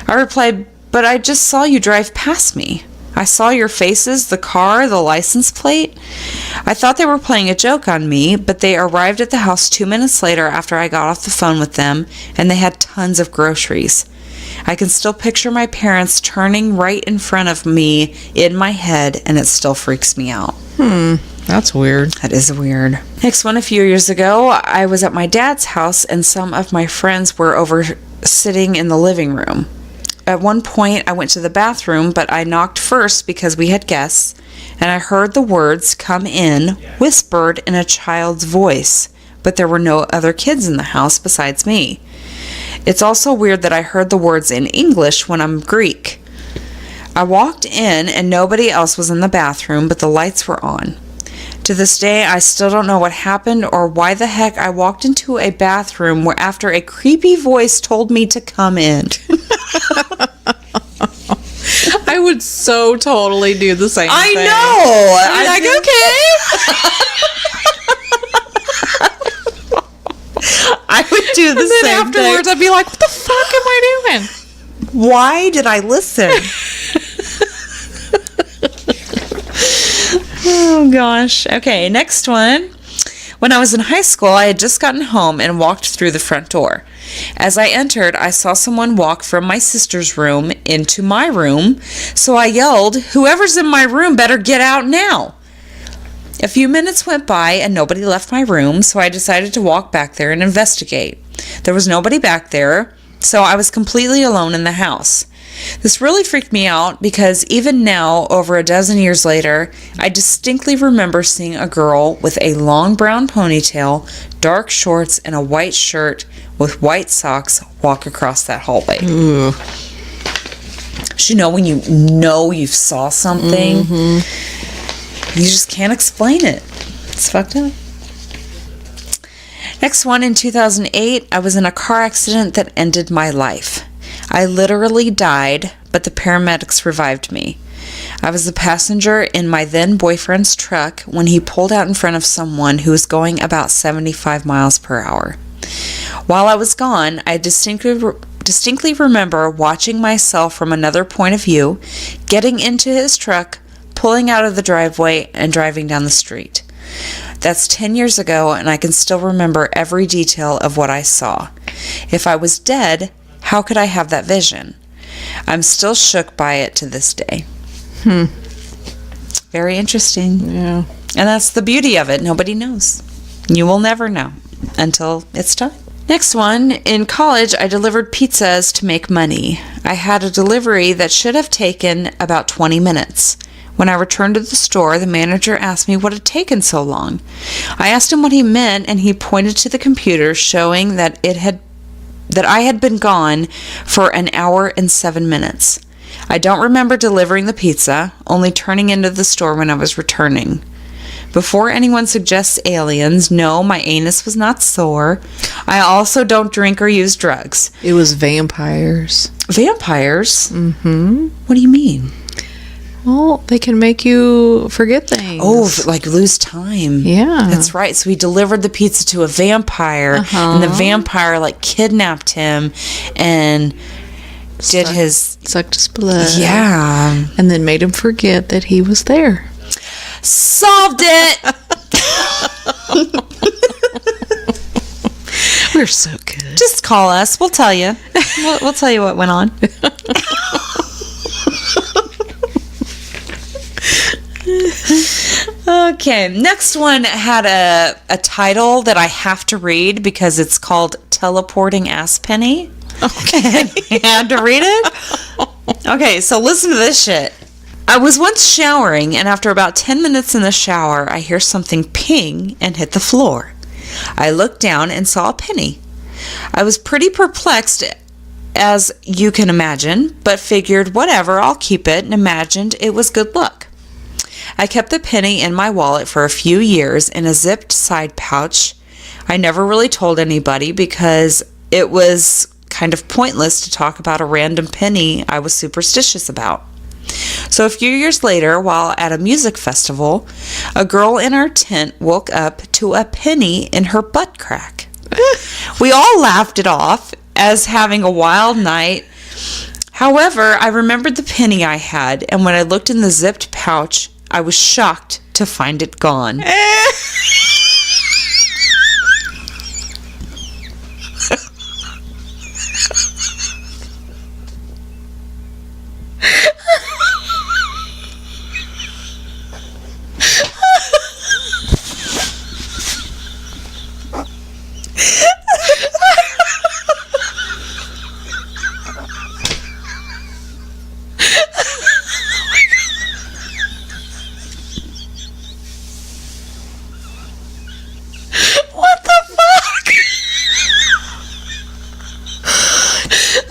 I replied, "But I just saw you drive past me. I saw your faces, the car, the license plate." I thought they were playing a joke on me, but they arrived at the house 2 minutes later after I got off the phone with them, and they had tons of groceries. I can still picture my parents turning right in front of me in my head, and it still freaks me out. That's weird. That is weird. Next one, a few years ago, I was at my dad's house, and some of my friends were over sitting in the living room. At one point, I went to the bathroom, but I knocked first because we had guests, and I heard the words "come in" whispered in a child's voice, but there were no other kids in the house besides me. It's also weird that I heard the words in English when I'm Greek. I walked in and nobody else was in the bathroom, but the lights were on. To this day, I still don't know what happened or why the heck I walked into a bathroom where after a creepy voice told me to come in. I would so totally do the same I thing. know. I'm like, I would do the and then same afterwards, thing. I'd be like, what the fuck am I doing? Why did I listen? Oh, gosh. Okay, next one. When I was in high school, I had just gotten home and walked through the front door. As I entered, I saw someone walk from my sister's room into my room, so I yelled, "Whoever's in my room better get out now." A few minutes went by and nobody left my room, so I decided to walk back there and investigate. There was nobody back there, so I was completely alone in the house. This really freaked me out because even now, over a dozen years later, I distinctly remember seeing a girl with a long brown ponytail, dark shorts, and a white shirt with white socks walk across that hallway. Ooh. But you know when you saw something, you just can't explain it. It's fucked up. Next one, in 2008, I was in a car accident that ended my life. I literally died, but the paramedics revived me. I was the passenger in my then boyfriend's truck when he pulled out in front of someone who was going about 75 miles per hour. While I was gone, I distinctly remember watching myself from another point of view, getting into his truck, pulling out of the driveway, and driving down the street. That's 10 years ago, and I can still remember every detail of what I saw. If I was dead, how could I have that vision? I'm still shook by it to this day. Very interesting. Yeah. And that's the beauty of it. Nobody knows. You will never know until it's time. Next one. In college, I delivered pizzas to make money. I had a delivery that should have taken about 20 minutes. When I returned to the store, the manager asked me what had taken so long. I asked him what he meant, and he pointed to the computer showing that I had been gone for an hour and 7 minutes. I don't remember delivering the pizza, only turning into the store when I was returning. Before anyone suggests aliens, no, my anus was not sore. I also don't drink or use drugs. It was vampires. Vampires? Mm-hmm. What do you mean? Well, they can make you forget things. Oh, like lose time. Yeah. That's right. So he delivered the pizza to a vampire, and the vampire like kidnapped him and did sucked his blood. Yeah. And then made him forget that he was there. Solved it. We're so good. Just call us. We'll tell you. We'll tell you what went on. Okay, next one had a title that I have to read because it's called Teleporting Ass Penny. Okay. I had to read it? Okay, so listen to this shit. I was once showering, and after about 10 minutes in the shower, I hear something ping and hit the floor. I looked down and saw a penny. I was pretty perplexed, as you can imagine, but figured, whatever, I'll keep it, and imagined it was good luck. I kept the penny in my wallet for a few years in a zipped side pouch. I never really told anybody because it was kind of pointless to talk about a random penny I was superstitious about. So a few years later, while at a music festival, a girl in our tent woke up to a penny in her butt crack. We all laughed it off as having a wild night. However, I remembered the penny I had, and when I looked in the zipped pouch, I was shocked to find it gone.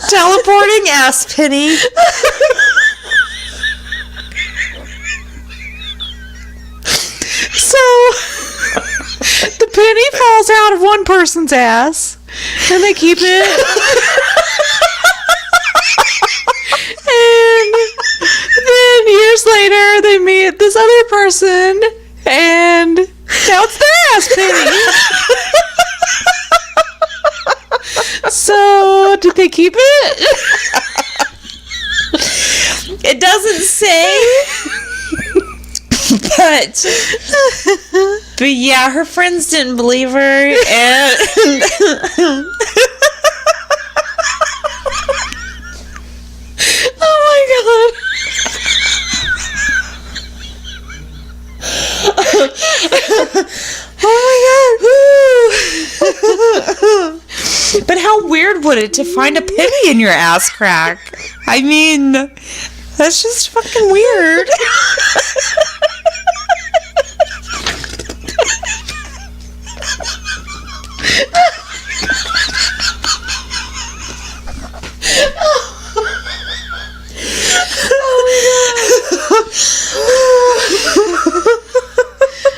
Teleporting ass penny. So, the penny falls out of one person's ass, and they keep it. And then years later, they meet this other person, and now it's their ass penny. So, did they keep it? It doesn't say. But yeah, her friends didn't believe her, and Oh my god. oh my god. But how weird would it to find a penny in your ass crack? I mean, that's just fucking weird.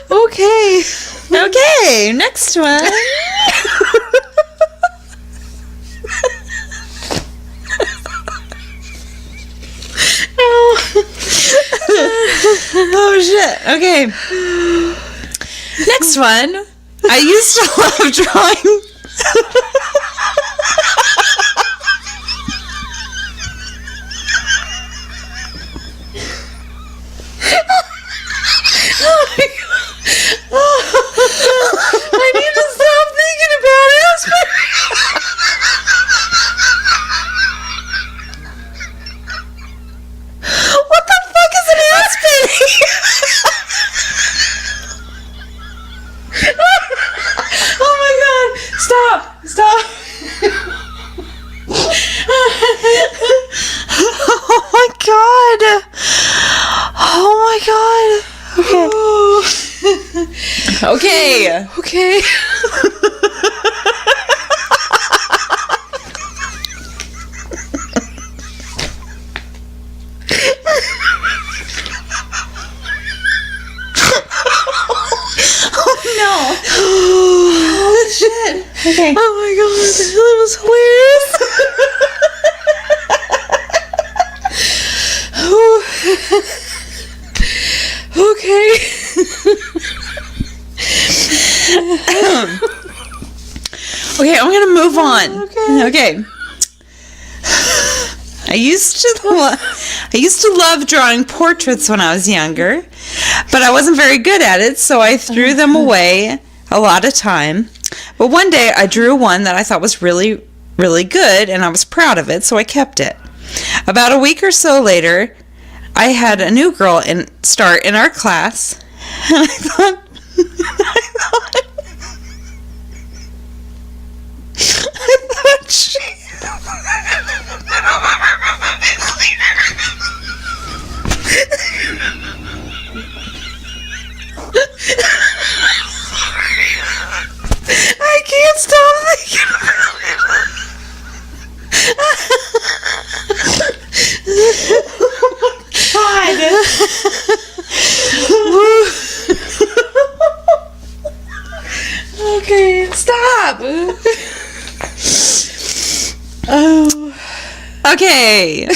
Okay. Okay, next one. Oh shit. Okay. Next one. I used to love drawing. I need to stop thinking about it. What the fuck is an ass penny? Oh my god. Stop. Oh my god. Oh my god. Okay. Okay. No. Oh shit. Okay. Oh my god. That was hilarious. Okay. Okay, I'm gonna move on. Okay. I used to love drawing portraits when I was younger, but I wasn't very good at it, so I threw them away a lot of time. But one day I drew one that I thought was really, really good, and I was proud of it, so I kept it. About a week or so later, I had a new girl start in our class, and I thought she... I can't stop thinking about it. God. Okay, stop. Oh. Okay.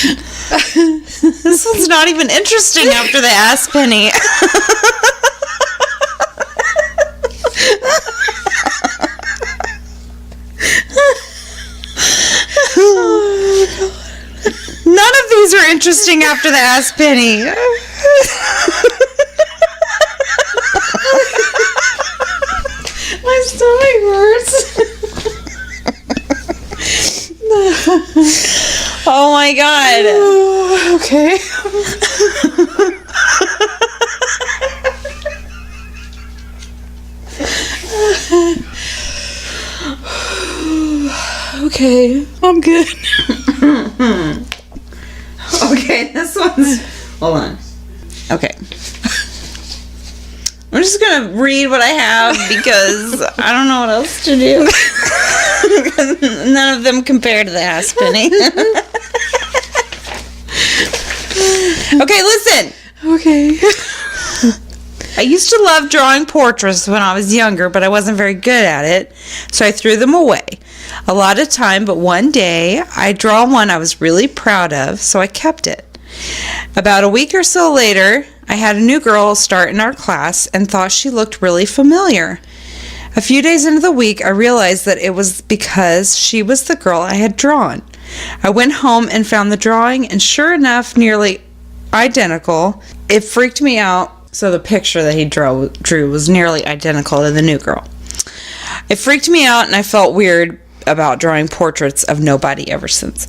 This one's not even interesting after the ass penny. None of these are interesting after the ass penny. My stomach hurts. Oh my god. Okay. Okay, I'm good. Okay, this one's... Hold on. Okay. I'm just gonna read what I have because I don't know what else to do. None of them compare to the ass penny. Okay, listen. Okay. I used to love drawing portraits when I was younger, but I wasn't very good at it, so I threw them away. A lot of time, but one day I draw one I was really proud of, so I kept it. About a week or so later, I had a new girl start in our class and thought she looked really familiar. A few days into the week, I realized that it was because she was the girl I had drawn. I went home and found the drawing, and sure enough, nearly identical. It freaked me out. So the picture that he drew was nearly identical to the new girl. It freaked me out, and I felt weird about drawing portraits of nobody ever since.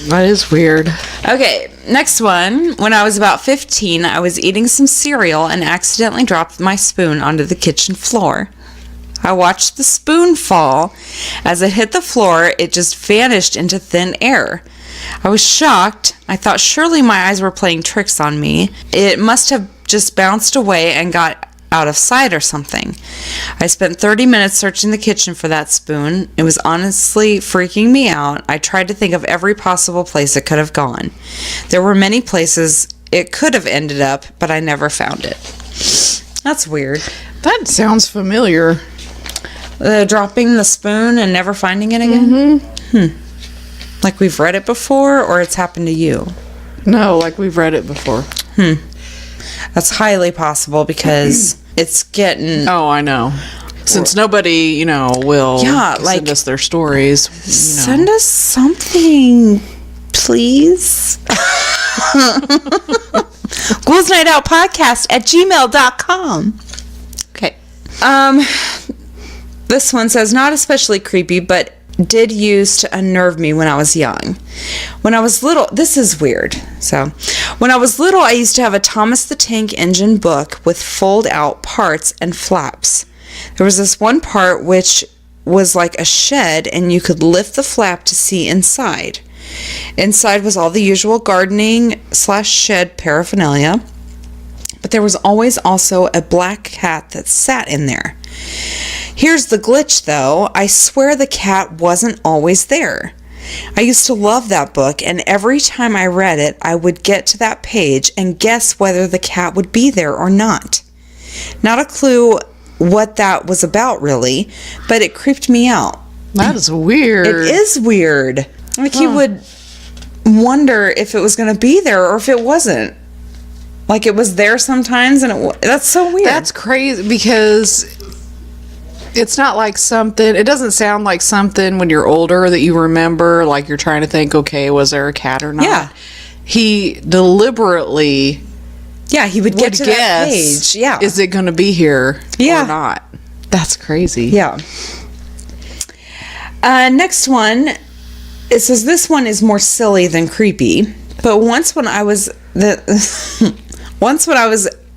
That is weird. Okay, next one. When I was about 15, I was eating some cereal and accidentally dropped my spoon onto the kitchen floor. I watched the spoon fall. As it hit the floor, it just vanished into thin air. I was shocked. I thought surely my eyes were playing tricks on me. It must have just bounced away and got out of sight or something. I spent 30 minutes searching the kitchen for that spoon. It was honestly freaking me out. I tried to think of every possible place it could have gone. There were many places it could have ended up, but I never found it. That's weird. That sounds familiar. Dropping the spoon and never finding it again? Mm-hmm. Like we've read it before, or it's happened to you? No, like we've read it before. That's highly possible because it's getting... Oh, I know. Since nobody, will send us their stories. Send us something, please. ghouls.nightoutpodcast@gmail.com. Okay. This one says, not especially creepy, but did use to unnerve me when I was young. When I was little, this is weird. So, when I was little, I used to have a Thomas the Tank Engine book with fold-out parts and flaps. There was this one part which was like a shed, and you could lift the flap to see inside. Inside was all the usual gardening/shed paraphernalia, but there was always also a black cat that sat in there. Here's the glitch, though. I swear the cat wasn't always there. I used to love that book, and every time I read it, I would get to that page and guess whether the cat would be there or not. Not a clue what that was about, really, but it creeped me out. That is weird. It is weird. Like, you would wonder if it was going to be there or if it wasn't. Like, it was there sometimes, and that's so weird. That's crazy, because it's not like something, it doesn't sound like something when you're older that you remember, like you're trying to think, okay, was there a cat or not? Yeah. He deliberately he would get to that page. Yeah. Is it going to be here or not? That's crazy. Yeah. Next one, it says this one is more silly than creepy. But once when I was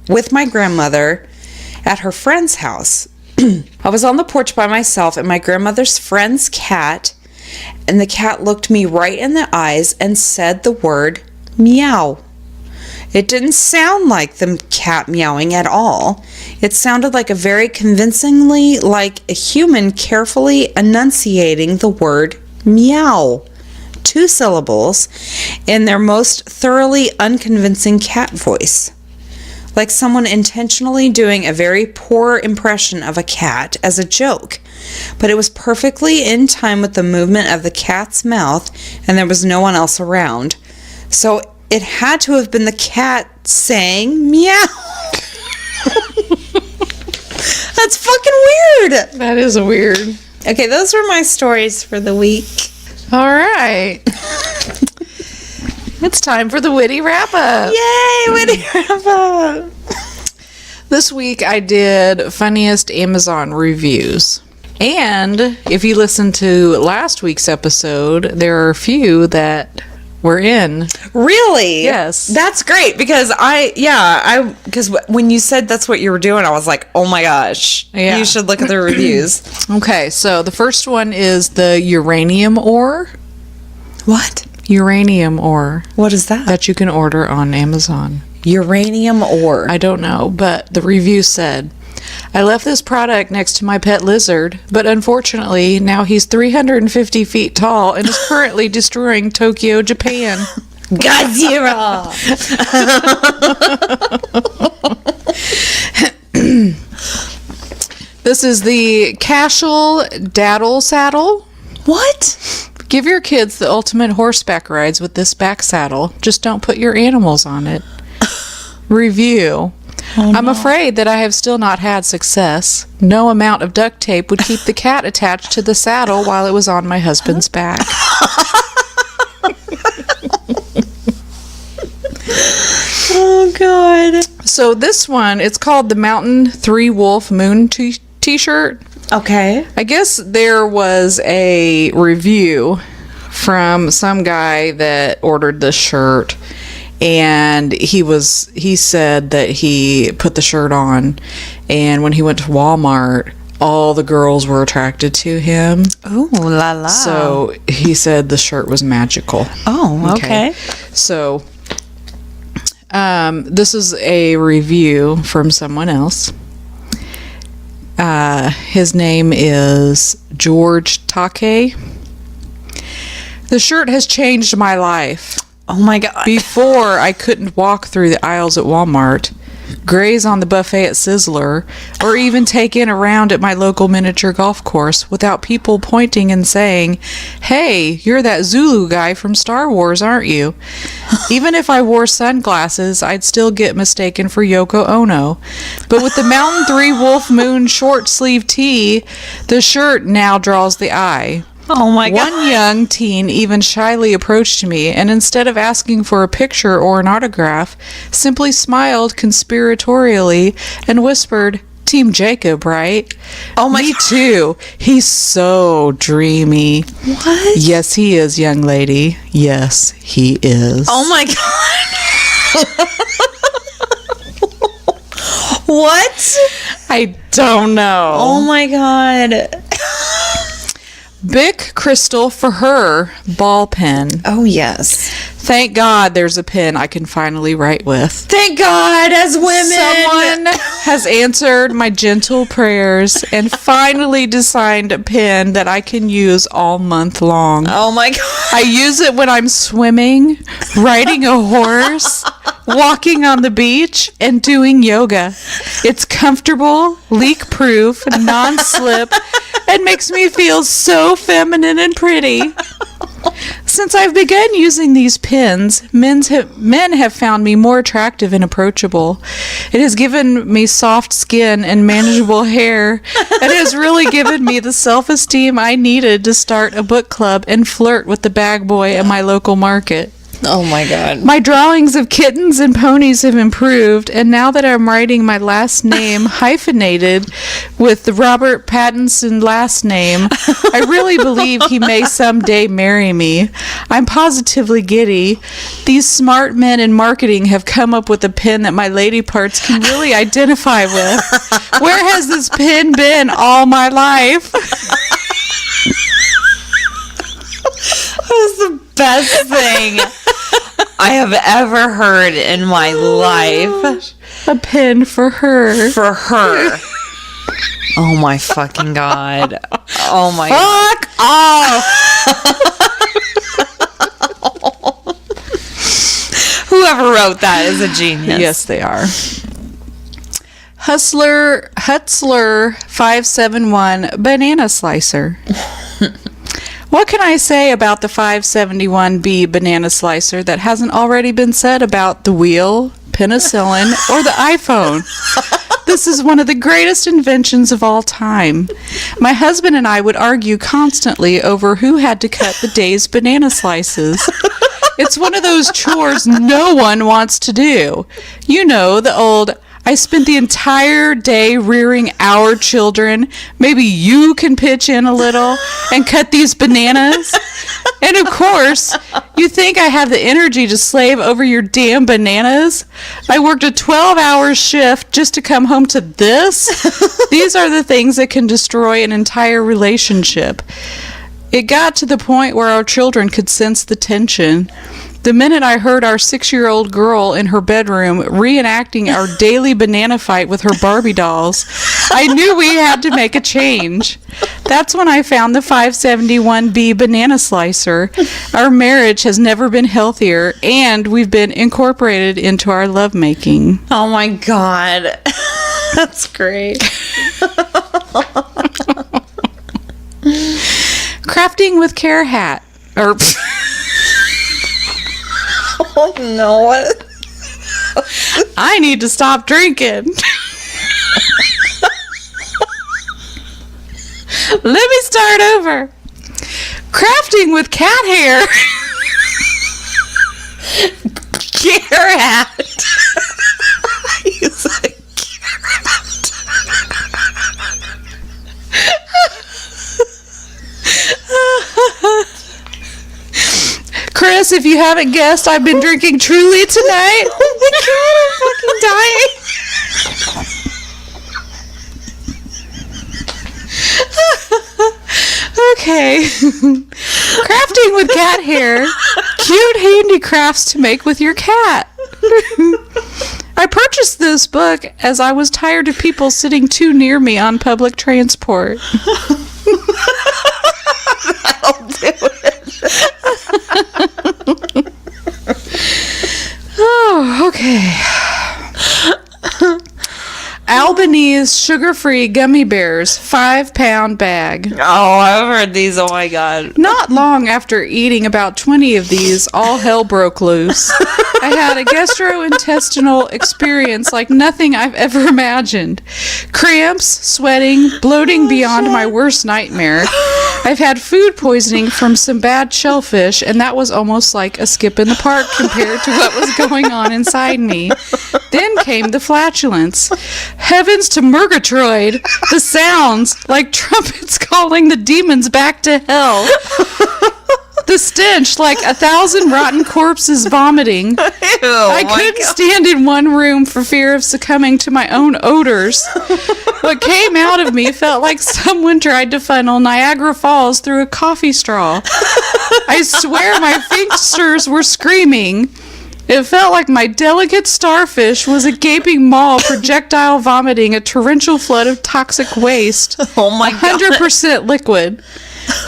with my grandmother at her friend's house, I was on the porch by myself, and my grandmother's friend's cat, and the cat looked me right in the eyes and said the word meow. It didn't sound like the cat meowing at all. It sounded like a very convincingly like a human carefully enunciating the word meow. 2 syllables in their most thoroughly unconvincing cat voice. Like someone intentionally doing a very poor impression of a cat as a joke. But it was perfectly in time with the movement of the cat's mouth, and there was no one else around. So it had to have been the cat saying meow. That's fucking weird. That is weird. Okay, those were my stories for the week. All right. It's time for the witty wrap up. Yay, witty wrap up. This week I did funniest Amazon reviews. And if you listened to last week's episode, there are a few that were in. Really? Yes. That's great because because when you said that's what you were doing, I was like, oh my gosh, Yeah. you should look at the reviews. Okay, so the first one is the uranium ore. What? Uranium ore What is that? that you can order on Amazon. Uranium ore. I don't know, but the review said, I left this product next to my pet lizard, but unfortunately, now he's 350 feet tall and is currently destroying Tokyo, Japan. Godzilla. This is the Cashel Daddle Saddle. What? Give your kids the ultimate horseback rides with this back saddle. Just don't put your animals on it. Review. I'm afraid that I have still not had success. No amount of duct tape would keep the cat attached to the saddle while it was on my husband's back. Oh god. So this one, it's called the Mountain 3 Wolf Moon t-shirt. Okay. I guess there was a review from some guy that ordered this shirt, and he said that he put the shirt on, and when he went to Walmart, all the girls were attracted to him. Ooh la la. So he said the shirt was magical. Oh, okay. So this is a review from someone else. His name is George Take. The shirt has changed my life. Oh my god. Before, I couldn't walk through the aisles at Walmart, graze on the buffet at Sizzler, or even take in a round at my local miniature golf course without people pointing and saying, "Hey, you're that Zulu guy from Star Wars, aren't you?" Even if I wore sunglasses, I'd still get mistaken for Yoko Ono. But with the Mountain 3 Wolf Moon short sleeve tee, the shirt now draws the eye. Oh my god. One young teen even shyly approached me and instead of asking for a picture or an autograph, simply smiled conspiratorially and whispered, "Team Jacob, right?" Oh my Me god. too. He's so dreamy. What? Yes, he is, young lady. Yes, he is. Oh my god. What? I don't know. Oh my god. Bic Crystal for her ball pen. Oh yes. Thank God there's a pen I can finally write with. Thank God, as women. Someone has answered my gentle prayers and finally designed a pen that I can use all month long. Oh my god. I use it when I'm swimming, riding a horse, walking on the beach, and doing yoga. It's comfortable, leak-proof, non-slip, and makes me feel so feminine and pretty. Since I've begun using these pens, men have found me more attractive and approachable. It has given me soft skin and manageable hair, and has really given me the self-esteem I needed to start a book club and flirt with the bag boy at my local market. Oh my god. My drawings of kittens and ponies have improved, and now that I'm writing my last name hyphenated with the Robert Pattinson last name, I really believe he may someday marry me. I'm positively giddy. These smart men in marketing have come up with a pen that my lady parts can really identify with. Where has this pen been all my life? That was the best thing I have ever heard in my life. A pen for her. For her. Oh my fucking god. Oh my Fuck off! Whoever wrote that is a genius. Yes, they are. Hutzler 571 Banana Slicer. What can I say about the 571B banana slicer that hasn't already been said about the wheel, penicillin, or the iPhone? This is one of the greatest inventions of all time. My husband and I would argue constantly over who had to cut the day's banana slices. It's one of those chores no one wants to do. You know, the old, I spent the entire day rearing our children. Maybe you can pitch in a little and cut these bananas. And of course, you think I have the energy to slave over your damn bananas? I worked a 12-hour shift just to come home to this? These are the things that can destroy an entire relationship. It got to the point where our children could sense the tension. The minute I heard our 6-year-old girl in her bedroom reenacting our daily banana fight with her Barbie dolls, I knew we had to make a change. That's when I found the 571B banana slicer. Our marriage has never been healthier, and we've been incorporated into our lovemaking. Oh my God. That's great. Crafting with Care hat. Or Oh no. What? I need to stop drinking. Let me start over. Crafting with cat hair. Care hat. You said carrot. Chris, if you haven't guessed, I've been drinking Truly tonight. Oh my God, I'm fucking dying. Okay. Crafting with cat hair. Cute handicrafts to make with your cat. I purchased this book as I was tired of people sitting too near me on public transport. I'll do it. Oh, okay. Albanese sugar-free gummy bears, 5-pound bag. Oh, I've heard these. Oh my God. Not long after eating about 20 of these, all hell broke loose. I had a gastrointestinal experience like nothing I've ever imagined. Cramps, sweating, bloating beyond my worst nightmare. I've had food poisoning from some bad shellfish, and that was almost like a skip in the park compared to what was going on inside me. Then came the flatulence. Heavens to Murgatroyd! The sounds, like trumpets calling the demons back to hell. The stench, like 1,000 rotten corpses vomiting. I couldn't stand in one room for fear of succumbing to my own odors. What came out of me felt like someone tried to funnel Niagara Falls through a coffee straw. I swear my sphincters were screaming. It felt like my delicate starfish was a gaping maw projectile vomiting a torrential flood of toxic waste. Oh my God. 100% liquid.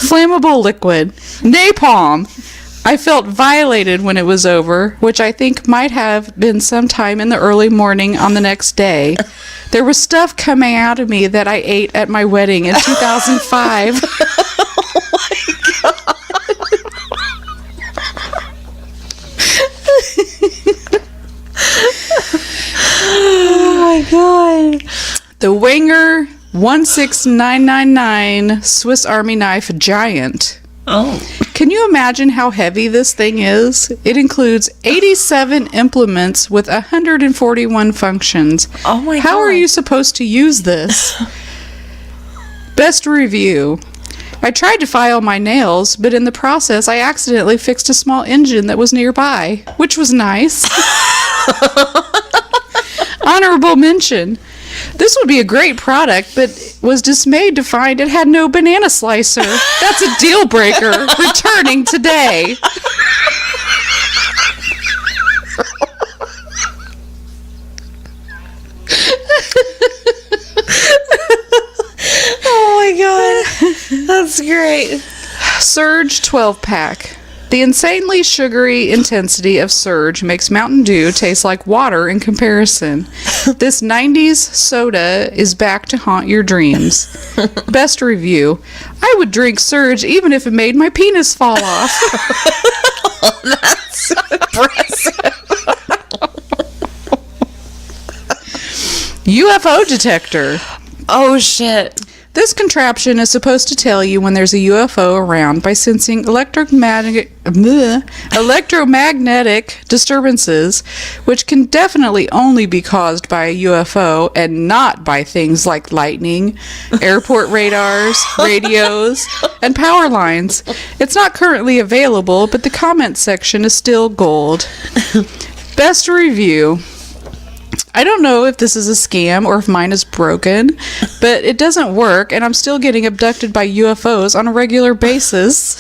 Flammable liquid. Napalm. I felt violated when it was over, which I think might have been sometime in the early morning on the next day. There was stuff coming out of me that I ate at my wedding in 2005. Oh my God. Oh my God. The Wenger 16999 Swiss Army knife giant. Oh. Can you imagine how heavy this thing is? It includes 87 implements with 141 functions. Oh my God. How are you supposed to use this? Best review. I tried to file my nails, but in the process I accidentally fixed a small engine that was nearby, which was nice. Honorable mention. This would be a great product, but was dismayed to find it had no banana slicer. That's a deal breaker. Returning today. Oh my God. That's great. Surge 12-pack. The insanely sugary intensity of Surge makes Mountain Dew taste like water in comparison. This 90s soda is back to haunt your dreams. Best review. I would drink Surge even if it made my penis fall off. That's impressive. UFO detector. Oh, shit. This contraption is supposed to tell you when there's a UFO around by sensing electromagnetic disturbances, which can definitely only be caused by a UFO and not by things like lightning, airport radars, radios, and power lines. It's not currently available, but the comment section is still gold. Best review. I don't know if this is a scam or if mine is broken, but it doesn't work, and I'm still getting abducted by UFOs on a regular basis.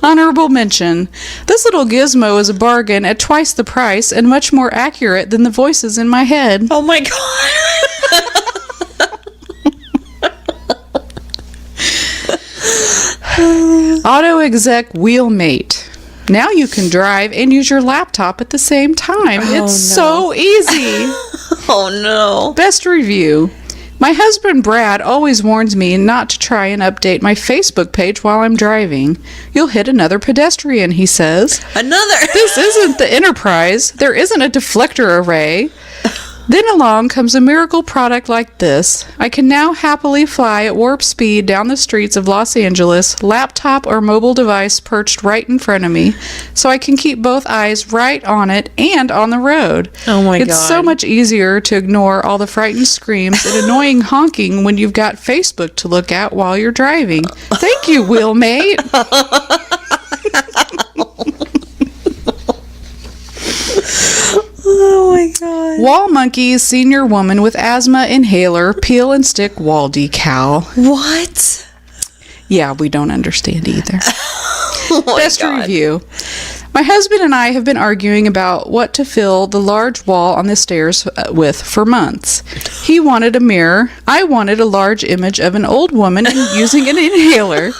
Honorable mention. This little gizmo is a bargain at twice the price and much more accurate than the voices in my head. Oh my god. Auto Exec Wheelmate. Now you can drive and use your laptop at the same time. It's so easy. Oh no. Best review. My husband Brad always warns me not to try and update my Facebook page while I'm driving. You'll hit another pedestrian, he says. Another. This isn't the Enterprise. There isn't a deflector array. Then along comes a miracle product like this. I can now happily fly at warp speed down the streets of Los Angeles, laptop or mobile device perched right in front of me, so I can keep both eyes right on it and on the road. Oh my god. It's so much easier to ignore all the frightened screams and annoying honking when you've got Facebook to look at while you're driving. Thank you, Wheelmate. Oh my god. Wall Monkeys senior woman with asthma inhaler peel and stick wall decal. What? Yeah, we don't understand either. Oh my Best god. review. My husband and I have been arguing about what to fill the large wall on the stairs with for months. He wanted a mirror. I wanted a large image of an old woman using an inhaler.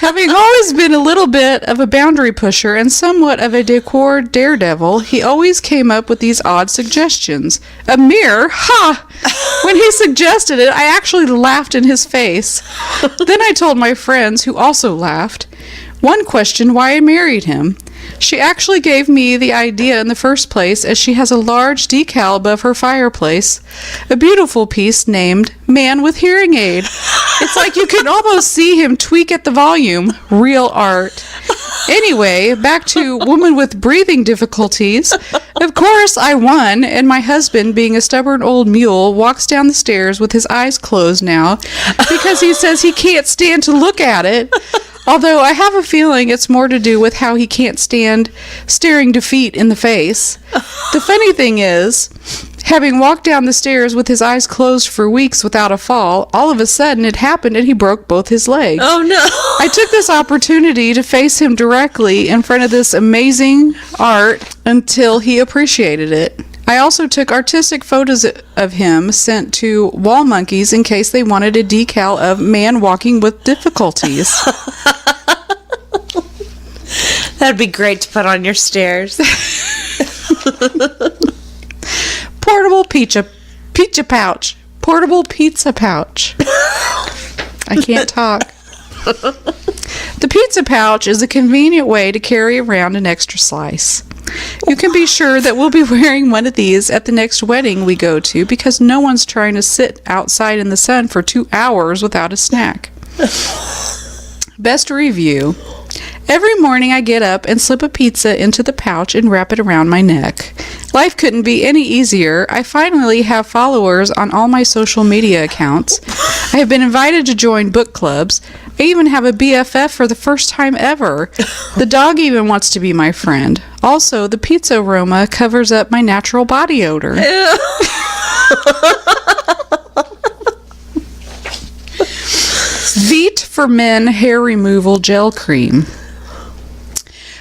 Having always been a little bit of a boundary pusher and somewhat of a decor daredevil, he always came up with these odd suggestions. A mirror? Ha! When he suggested it, I actually laughed in his face. Then I told my friends, who also laughed. One questioned why I married him. She actually gave me the idea in the first place, as she has a large decal above her fireplace, a beautiful piece named Man with Hearing Aid. It's like you can almost see him tweak at the volume. Real art. Anyway, back to woman with breathing difficulties. Of course, I won, and my husband, being a stubborn old mule, walks down the stairs with his eyes closed now because he says he can't stand to look at it. Although I have a feeling it's more to do with how he can't stand staring defeat in the face. The funny thing is, having walked down the stairs with his eyes closed for weeks without a fall, all of a sudden it happened and he broke both his legs. Oh no. I took this opportunity to face him directly in front of this amazing art until he appreciated it. I also took artistic photos of him sent to Wall Monkeys in case they wanted a decal of man walking with difficulties. That'd be great to put on your stairs. Portable pizza pouch. Portable pizza pouch. I can't talk. The pizza pouch is a convenient way to carry around an extra slice. You can be sure that we'll be wearing one of these at the next wedding we go to because no one's trying to sit outside in the sun for 2 hours without a snack. Best review. Every morning I get up and slip a pizza into the pouch and wrap it around my neck. Life couldn't be any easier. I finally have followers on all my social media accounts. I have been invited to join book clubs. I even have a BFF for the first time ever. The dog even wants to be my friend. Also, the pizza aroma covers up my natural body odor. Veet for Men Hair Removal Gel Cream.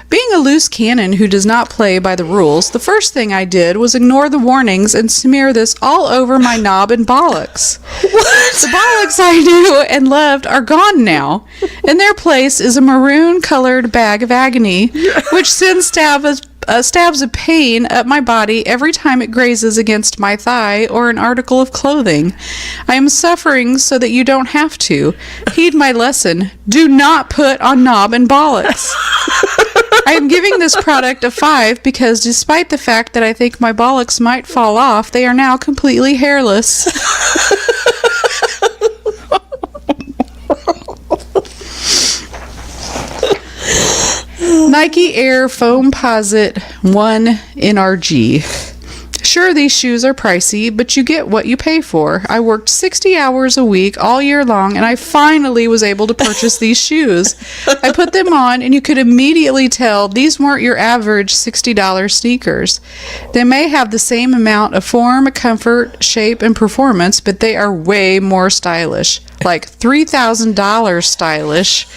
Being a loose cannon who does not play by the rules, the first thing I did was ignore the warnings and smear this all over my knob and bollocks. What? The bollocks I knew and loved are gone now. In their place is a maroon-colored bag of agony, which sends stabs of pain up my body every time it grazes against my thigh or an article of clothing. I am suffering so that you don't have to. Heed my lesson. Do not put on knob and bollocks. I am giving this product a 5 because despite the fact that I think my bollocks might fall off, they are now completely hairless. Nike Air Foamposite 1 NRG. Sure, these shoes are pricey, but you get what you pay for. I worked 60 hours a week all year long, and I finally was able to purchase these shoes. I put them on, and you could immediately tell these weren't your average $60 sneakers. They may have the same amount of form, comfort, shape, and performance, but they are way more stylish. Like $3,000 stylish.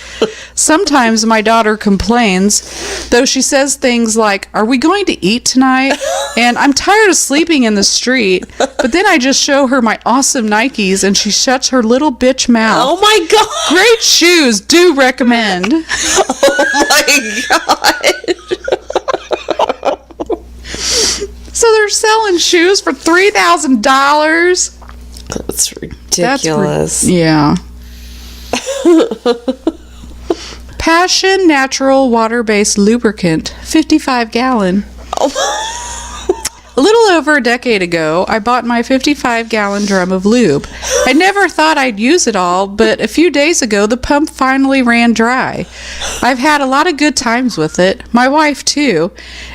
Sometimes my daughter complains, though she says things like, "Are we going to eat tonight?" And "I'm tired of sleeping in the street." But then I just show her my awesome Nikes and she shuts her little bitch mouth. Oh my God. Great shoes, do recommend. Oh my God. So they're selling shoes for $3,000. That's ridiculous. Yeah. Passion Natural Water-Based Lubricant, 55-gallon. A little over a decade ago, I bought my 55-gallon drum of lube. I never thought I'd use it all, but a few days ago, the pump finally ran dry. I've had a lot of good times with it, my wife too,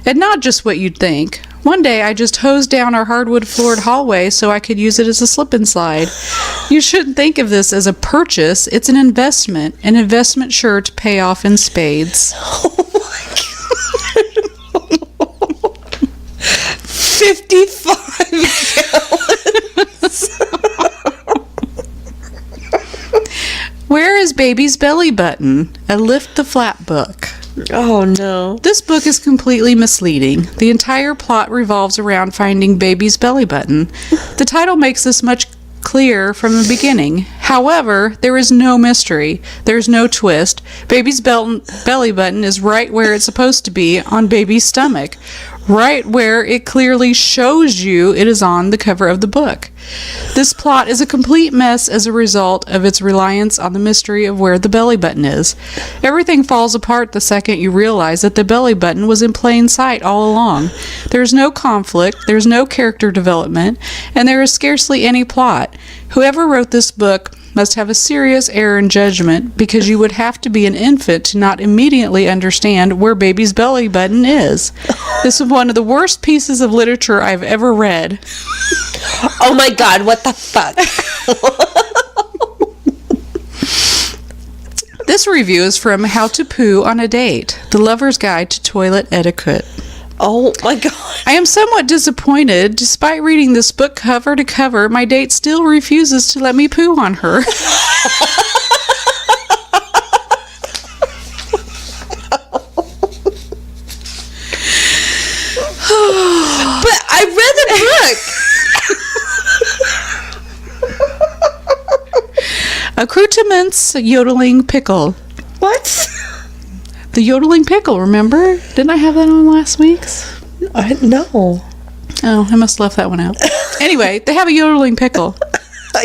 and not just what you'd think. One day, I just hosed down our hardwood-floored hallway so I could use it as a slip and slide. You shouldn't think of this as a purchase. It's an investment sure to pay off in spades. Oh my God. 55 gallons. Where is Baby's Belly Button? A Lift the Flap book. Oh no. This book is completely misleading. The entire plot revolves around finding Baby's belly button. The title makes this much clearer from the beginning. However, there is no mystery. There's no twist. Baby's belly button is right where it's supposed to be, on Baby's stomach. Right where it clearly shows you it is on the cover of the book. This plot is a complete mess as a result of its reliance on the mystery of where the belly button is. Everything falls apart the second you realize that the belly button was in plain sight all along. There's no conflict, there's no character development, and there is scarcely any plot. Whoever wrote this book must have a serious error in judgment, because you would have to be an infant to not immediately understand where Baby's belly button is. This is one of the worst pieces of literature I've ever read. Oh my God, what the fuck? This review is from How to Poo on a Date, The Lover's Guide to Toilet Etiquette. Oh my God. I am somewhat disappointed. Despite reading this book cover to cover, my date still refuses to let me poo on her. But I read the book. Accoutrements Yodeling Pickle. What? The Yodeling Pickle, remember? Didn't I have that on last week's? No. Oh, I must have left that one out. Anyway, they have a Yodeling Pickle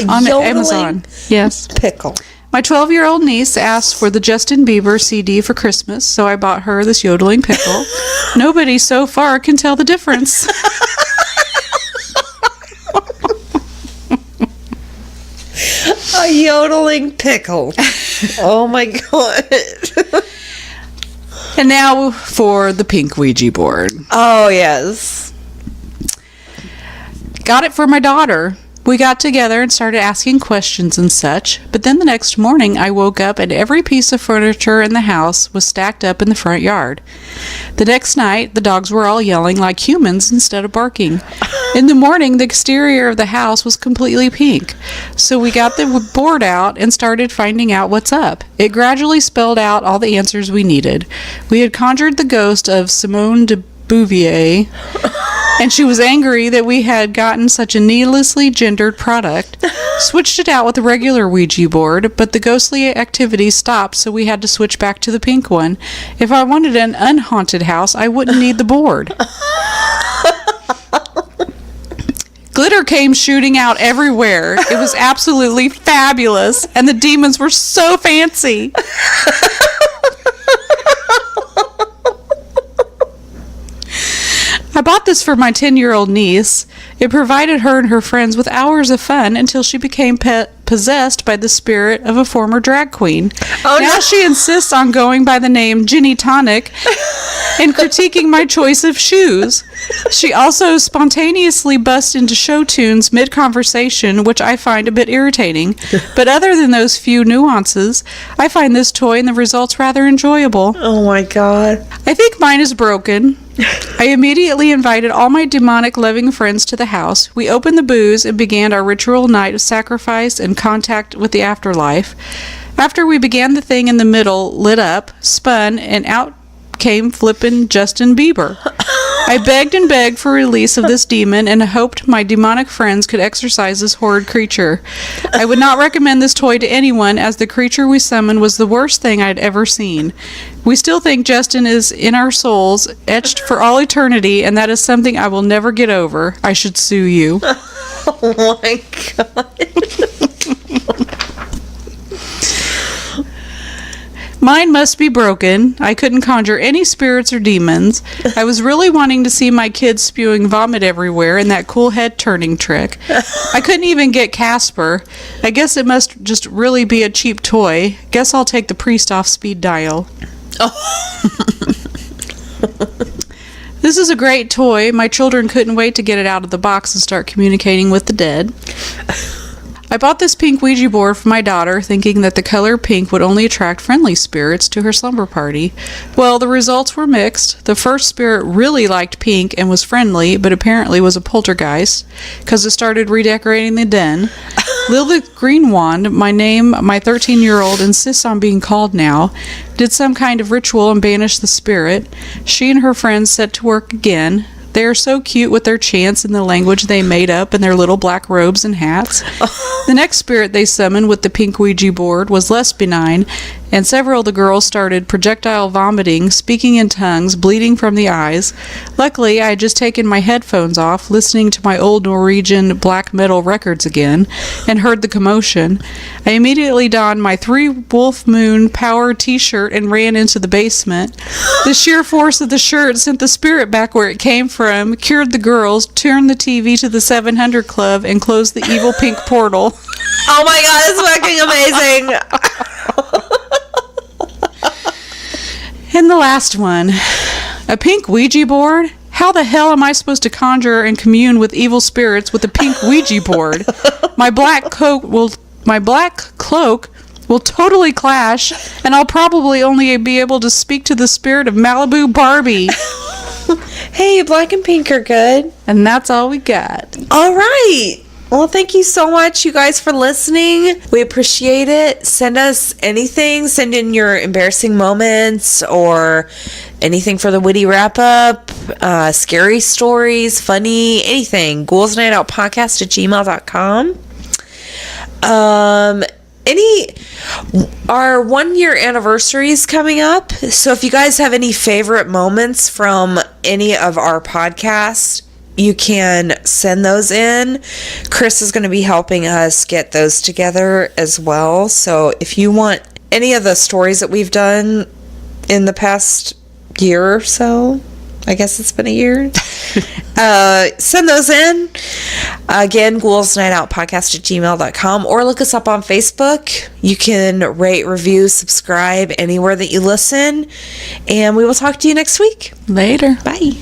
on Amazon. Yes. Pickle. My 12-year-old niece asked for the Justin Bieber CD for Christmas, so I bought her this Yodeling Pickle. Nobody so far can tell the difference. A yodeling pickle. Oh my God. And now for the pink Ouija board. Oh, yes. Got it for my daughter. We got together and started asking questions and such, but then the next morning I woke up and every piece of furniture in the house was stacked up in the front yard. The next night, the dogs were all yelling like humans instead of barking. In the morning, the exterior of the house was completely pink. So we got the board out and started finding out what's up. It gradually spelled out all the answers we needed. We had conjured the ghost of Simone de Beauvoir, and she was angry that we had gotten such a needlessly gendered product. Switched it out with a regular Ouija board, but the ghostly activity stopped, so we had to switch back to the pink one. If I wanted an unhaunted house, I wouldn't need the board. Glitter came shooting out everywhere. It was absolutely fabulous, and the demons were so fancy. I bought this for my 10-year-old niece. It provided her and her friends with hours of fun until she became possessed by the spirit of a former drag queen. Oh, now no. she insists on going by the name Ginny Tonic and critiquing my choice of shoes. She also spontaneously busts into show tunes mid-conversation, which I find a bit irritating. But other than those few nuances, I find this toy and the results rather enjoyable. Oh my God. I think mine is broken. I immediately invited all my demonic loving friends to the house. We opened the booze and began our ritual night of sacrifice and contact with the afterlife. After we began, the thing in the middle lit up, spun, and out came flippin' Justin Bieber. I begged and begged for release of this demon and hoped my demonic friends could exorcise this horrid creature. I would not recommend this toy to anyone, as the creature we summoned was the worst thing I'd ever seen. We still think Justin is in our souls, etched for all eternity, and that is something I will never get over. I should sue you. Oh my God. Mine must be broken. I couldn't conjure any spirits or demons. I was really wanting to see my kids spewing vomit everywhere and that cool head turning trick. I couldn't even get Casper. I guess it must just really be a cheap toy. Guess I'll take the priest off speed dial. This is a great toy. My children couldn't wait to get it out of the box and start communicating with the dead. I bought this pink Ouija board for my daughter, thinking that the color pink would only attract friendly spirits to her slumber party. Well, the results were mixed. The first spirit really liked pink and was friendly, but apparently was a poltergeist, because it started redecorating the den. Lilith Greenwand, my 13-year-old, insists on being called now, did some kind of ritual and banished the spirit. She and her friends set to work again. They are so cute with their chants and the language they made up in their little black robes and hats. The next spirit they summoned with the pink Ouija board was less benign, and several of the girls started projectile vomiting, speaking in tongues, bleeding from the eyes. Luckily, I had just taken my headphones off, listening to my old Norwegian black metal records again, and heard the commotion. I immediately donned my 3 Wolf Moon Power t-shirt and ran into the basement. The sheer force of the shirt sent the spirit back where it came from, cured the girls, turned the TV to the 700 Club, and closed the evil pink portal. Oh my God, it's fucking amazing. And the last one, a pink Ouija board? How the hell am I supposed to conjure and commune with evil spirits with a pink Ouija board? My black cloak will totally clash, and I'll probably only be able to speak to the spirit of Malibu Barbie. Hey, black and pink are good. And that's all we got. All right. Well, thank you so much, you guys, for listening. We appreciate it. Send us anything. Send in your embarrassing moments or anything for the witty wrap-up, scary stories, funny, anything. ghoulsnightoutpodcast@gmail.com. Our 1-year anniversary is coming up. So if you guys have any favorite moments from any of our podcasts, you can send those in. Chris is going to be helping us get those together as well. So if you want any of the stories that we've done in the past year or so, I guess it's been a year, send those in. Again, ghoulsnightoutpodcast@gmail.com, or look us up on Facebook. You can rate, review, subscribe anywhere that you listen. And we will talk to you next week. Later. Bye.